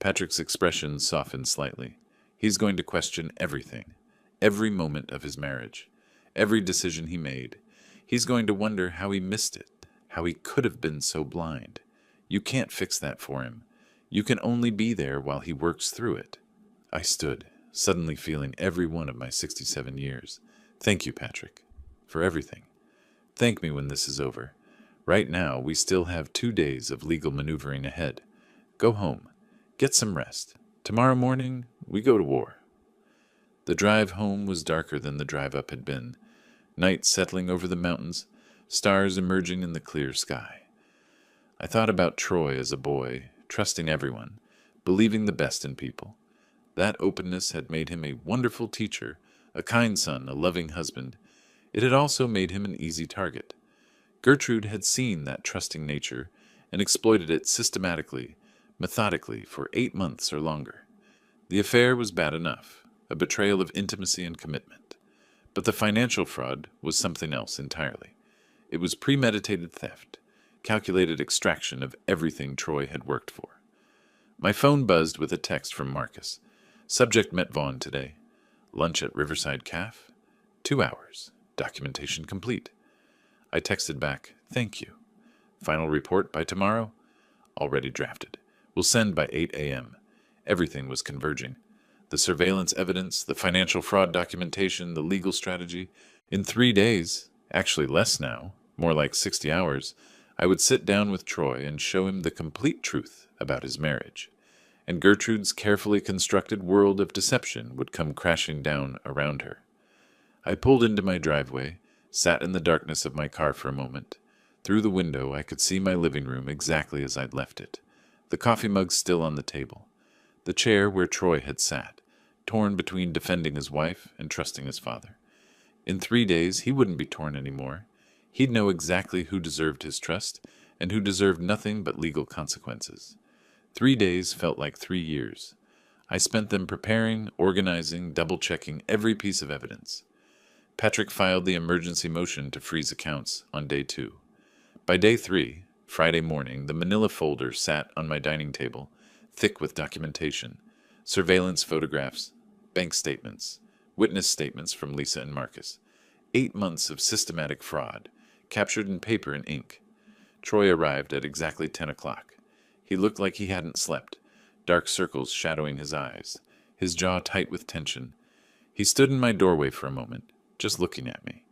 Patrick's expression softened slightly. He's going to question everything, every moment of his marriage, every decision he made. He's going to wonder how he missed it, how he could have been so blind. You can't fix that for him. You can only be there while he works through it. I stood, suddenly feeling every one of my 67 years. Thank you, Patrick, for everything. Thank me when this is over. Right now, we still have 2 days of legal maneuvering ahead. Go home. Get some rest. Tomorrow morning, we go to war. The drive home was darker than the drive up had been. Night settling over the mountains, stars emerging in the clear sky. I thought about Troy as a boy, trusting everyone, believing the best in people. That openness had made him a wonderful teacher, a kind son, a loving husband. It had also made him an easy target. Gertrude had seen that trusting nature and exploited it systematically, methodically, for 8 months or longer. The affair was bad enough, a betrayal of intimacy and commitment. But the financial fraud was something else entirely. It was premeditated theft, calculated extraction of everything Troy had worked for. My phone buzzed with a text from Marcus. Subject met Vaughn today. Lunch at Riverside Caf. 2 hours. Documentation complete. I texted back, thank you. Final report by tomorrow? Already drafted. We'll send by 8 a.m. Everything was converging. The surveillance evidence, the financial fraud documentation, the legal strategy. In 3 days, actually less now, more like 60 hours, I would sit down with Troy and show him the complete truth about his marriage. And Gertrude's carefully constructed world of deception would come crashing down around her. I pulled into my driveway, sat in the darkness of my car for a moment. Through the window, I could see my living room exactly as I'd left it. The coffee mug still on the table. The chair where Troy had sat, torn between defending his wife and trusting his father. In 3 days, he wouldn't be torn anymore. He'd know exactly who deserved his trust and who deserved nothing but legal consequences. 3 days felt like 3 years. I spent them preparing, organizing, double-checking every piece of evidence. Patrick filed the emergency motion to freeze accounts on day 2. By day 3, Friday morning, the manila folder sat on my dining table, thick with documentation, surveillance photographs, bank statements, witness statements from Lisa and Marcus. 8 months of systematic fraud, captured in paper and ink. Troy arrived at exactly 10 o'clock. He looked like he hadn't slept, dark circles shadowing his eyes, his jaw tight with tension. He stood in my doorway for a moment, just looking at me.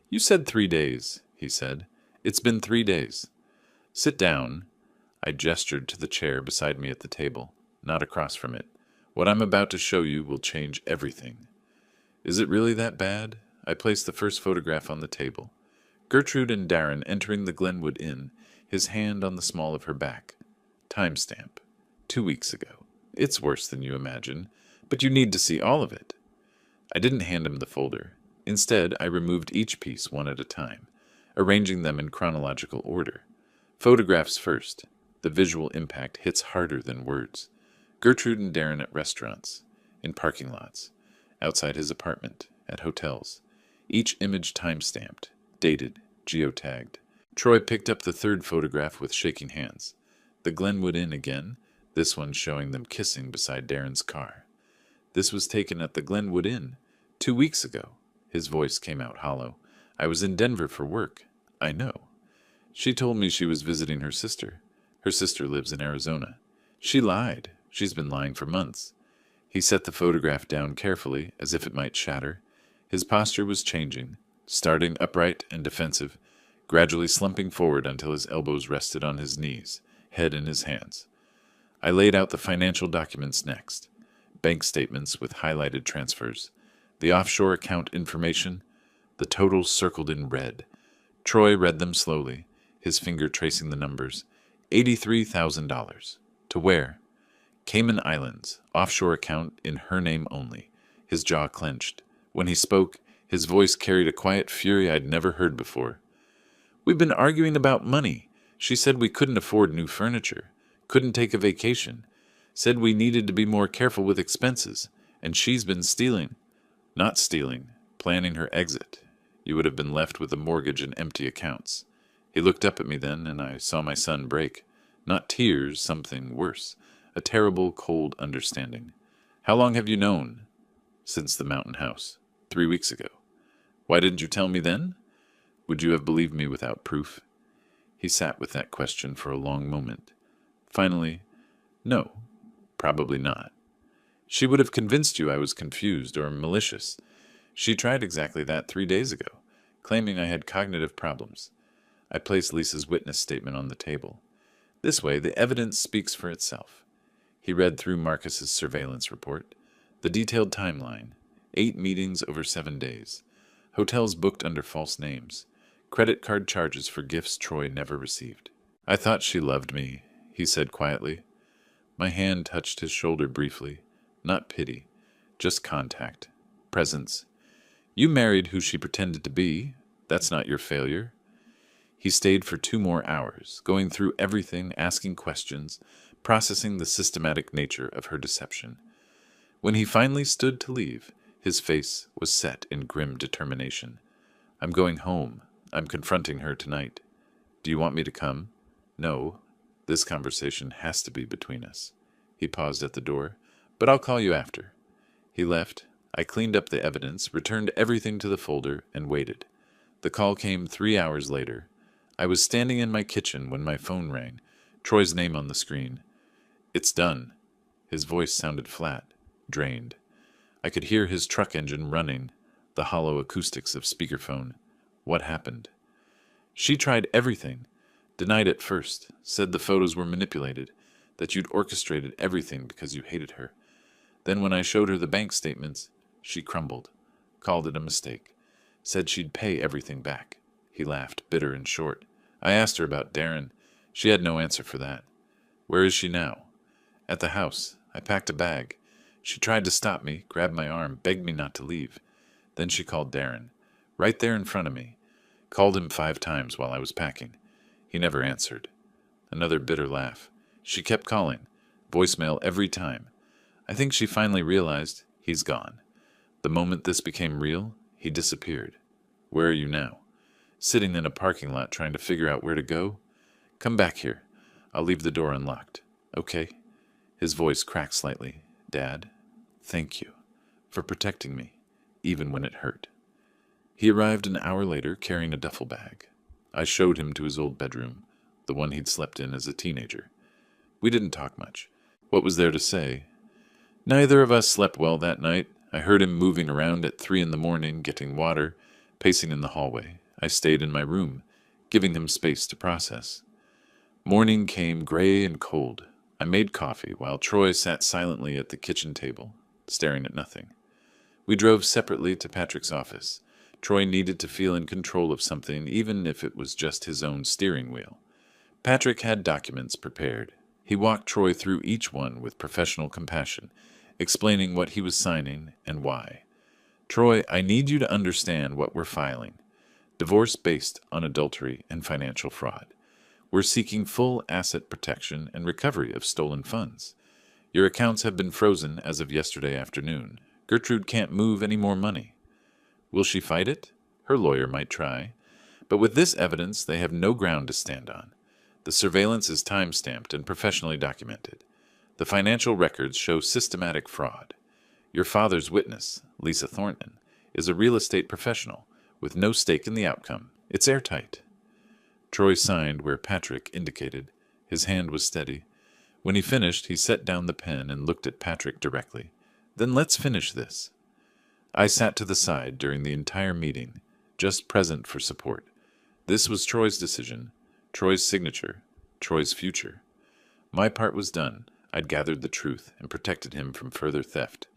"You said 3 days," he said. "It's been 3 days. Sit down." I gestured to the chair beside me at the table, not across from it. "What I'm about to show you will change everything." "Is it really that bad?" I placed the first photograph on the table. Gertrude and Darren entering the Glenwood Inn, his hand on the small of her back. Timestamp. 2 weeks ago. "It's worse than you imagine, but you need to see all of it." I didn't hand him the folder. Instead, I removed each piece one at a time, arranging them in chronological order. Photographs first. The visual impact hits harder than words. Gertrude and Darren at restaurants, in parking lots, outside his apartment, at hotels. Each image time-stamped, dated, geotagged. Troy picked up the third photograph with shaking hands. The Glenwood Inn again, this one showing them kissing beside Darren's car. "This was taken at the Glenwood Inn 2 weeks ago." His voice came out hollow. "I was in Denver for work." "I know." "She told me she was visiting her sister. Her sister lives in Arizona." "She lied. She's been lying for months." He set the photograph down carefully, as if it might shatter. His posture was changing, starting upright and defensive, gradually slumping forward until his elbows rested on his knees, head in his hands. I laid out the financial documents next. Bank statements with highlighted transfers, the offshore account information, the totals circled in red. Troy read them slowly, his finger tracing the numbers. $83,000. To where? Cayman Islands, offshore account in her name only. His jaw clenched. When he spoke, his voice carried a quiet fury I'd never heard before. "We've been arguing about money. She said we couldn't afford new furniture, couldn't take a vacation, said we needed to be more careful with expenses, and she's been stealing." "Not stealing, planning her exit. You would have been left with a mortgage and empty accounts." He looked up at me then, and I saw my son break. Not tears, something worse. A terrible, cold understanding. "How long have you known?" "Since the mountain house. 3 weeks ago." "Why didn't you tell me then?" "Would you have believed me without proof?" He sat with that question for a long moment. Finally, "No, probably not." "She would have convinced you I was confused or malicious. She tried exactly that 3 days ago, claiming I had cognitive problems." I placed Lisa's witness statement on the table. "This way, the evidence speaks for itself." He read through Marcus's surveillance report, the detailed timeline, 8 meetings over 7 days, hotels booked under false names, credit card charges for gifts Troy never received. "I thought she loved me," he said quietly. My hand touched his shoulder briefly, not pity, just contact, presence. "You married who she pretended to be. That's not your failure." He stayed for 2 more hours, going through everything, asking questions, processing the systematic nature of her deception. When he finally stood to leave, his face was set in grim determination. "I'm going home. I'm confronting her tonight. Do you want me to come?" "No. This conversation has to be between us." He paused at the door. "But I'll call you after." He left. I cleaned up the evidence, returned everything to the folder, and waited. The call came 3 hours later. I was standing in my kitchen when my phone rang, Troy's name on the screen. "It's done." His voice sounded flat, drained. I could hear his truck engine running, the hollow acoustics of speakerphone. "What happened?" "She tried everything. Denied it first, said the photos were manipulated, that you'd orchestrated everything because you hated her. Then when I showed her the bank statements, she crumbled, called it a mistake, said she'd pay everything back." He laughed, bitter and short. "I asked her about Darren. She had no answer for that." "Where is she now?" "At the house. I packed a bag. She tried to stop me, grabbed my arm, begged me not to leave. Then she called Darren, right there in front of me. Called him 5 times while I was packing. He never answered." Another bitter laugh. "She kept calling. Voicemail every time. I think she finally realized he's gone. The moment this became real, he disappeared. Where are you now? Sitting in a parking lot trying to figure out where to go? Come back here. I'll leave the door unlocked. Okay? His voice cracked slightly. Dad, thank you for protecting me, even when it hurt. He arrived an hour later carrying a duffel bag. I showed him to his old bedroom, the one he'd slept in as a teenager. We didn't talk much. What was there to say? Neither of us slept well that night. I heard him moving around at 3 a.m, getting water, pacing in the hallway. I stayed in my room, giving him space to process. Morning came gray and cold. I made coffee while Troy sat silently at the kitchen table, staring at nothing. We drove separately to Patrick's office. Troy needed to feel in control of something, even if it was just his own steering wheel. Patrick had documents prepared. He walked Troy through each one with professional compassion, explaining what he was signing and why. Troy, I need you to understand what we're filing. Divorce based on adultery and financial fraud. We're seeking full asset protection and recovery of stolen funds. Your accounts have been frozen as of yesterday afternoon. Gertrude can't move any more money. Will she fight it? Her lawyer might try. But with this evidence, they have no ground to stand on. The surveillance is time-stamped and professionally documented. The financial records show systematic fraud. Your father's witness, Lisa Thornton, is a real estate professional with no stake in the outcome. It's airtight. Troy signed where Patrick indicated. His hand was steady. When he finished, he set down the pen and looked at Patrick directly. Then let's finish this. I sat to the side during the entire meeting, just present for support. This was Troy's decision, Troy's signature, Troy's future. My part was done. I'd gathered the truth and protected him from further theft.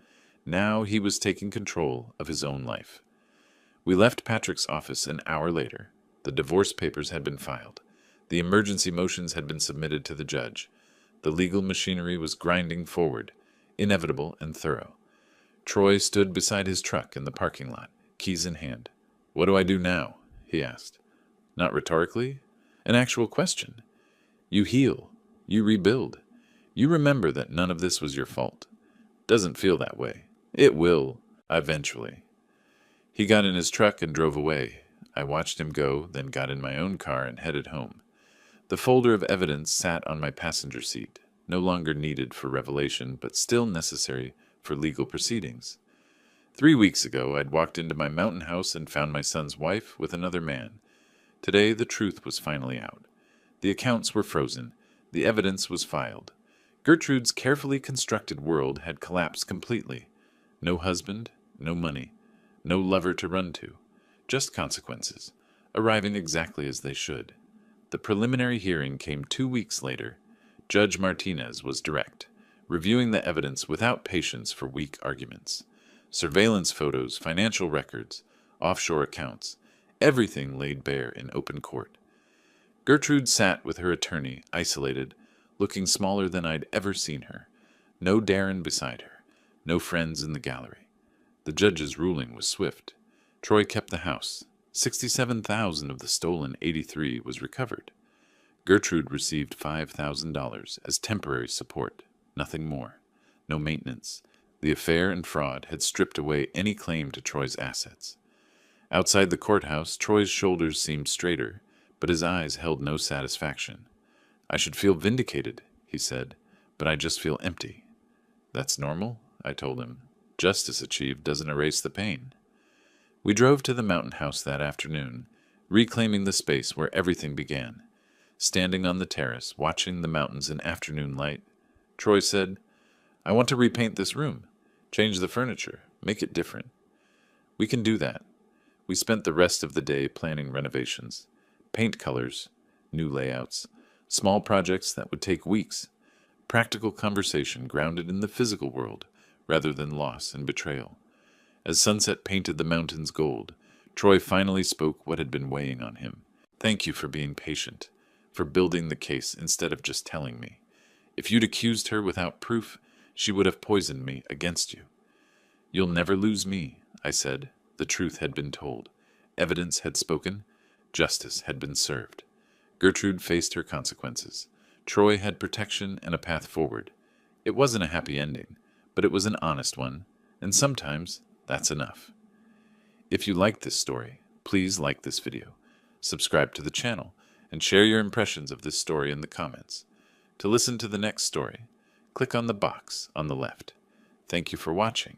Now he was taking control of his own life. We left Patrick's office an hour later. The divorce papers had been filed. The emergency motions had been submitted to the judge. The legal machinery was grinding forward, inevitable and thorough. Troy stood beside his truck in the parking lot, keys in hand. What do I do now? He asked. Not rhetorically, an actual question. You heal. You rebuild. You remember that none of this was your fault. Doesn't feel that way. It will, eventually. He got in his truck and drove away. I watched him go, then got in my own car and headed home. The folder of evidence sat on my passenger seat, no longer needed for revelation, but still necessary for legal proceedings. 3 weeks ago, I'd walked into my mountain house and found my son's wife with another man. Today, the truth was finally out. The accounts were frozen. The evidence was filed. Gertrude's carefully constructed world had collapsed completely. No husband, no money, no lover to run to. Just consequences, arriving exactly as they should. The preliminary hearing came 2 weeks later. Judge Martinez was direct, reviewing the evidence without patience for weak arguments. Surveillance photos, financial records, offshore accounts, everything laid bare in open court. Gertrude sat with her attorney, isolated, looking smaller than I'd ever seen her. No Darren beside her, no friends in the gallery. The judge's ruling was swift. Troy kept the house. $67,000 of the stolen $83,000 was recovered. Gertrude received $5,000 as temporary support, nothing more. No maintenance. The affair and fraud had stripped away any claim to Troy's assets. Outside the courthouse, Troy's shoulders seemed straighter, but his eyes held no satisfaction. I should feel vindicated, he said, but I just feel empty. That's normal, I told him. Justice achieved doesn't erase the pain. We drove to the mountain house that afternoon, reclaiming the space where everything began. Standing on the terrace, watching the mountains in afternoon light, Troy said, I want to repaint this room, change the furniture, make it different. We can do that. We spent the rest of the day planning renovations, paint colors, new layouts, small projects that would take weeks, practical conversation grounded in the physical world rather than loss and betrayal. As sunset painted the mountains gold, Troy finally spoke what had been weighing on him. Thank you for being patient, for building the case instead of just telling me. If you'd accused her without proof, she would have poisoned me against you. You'll never lose me, I said. The truth had been told. Evidence had spoken. Justice had been served. Gertrude faced her consequences. Troy had protection and a path forward. It wasn't a happy ending, but it was an honest one, and sometimes that's enough. If you like this story, please like this video, subscribe to the channel, and share your impressions of this story in the comments. To listen to the next story, click on the box on the left. Thank you for watching,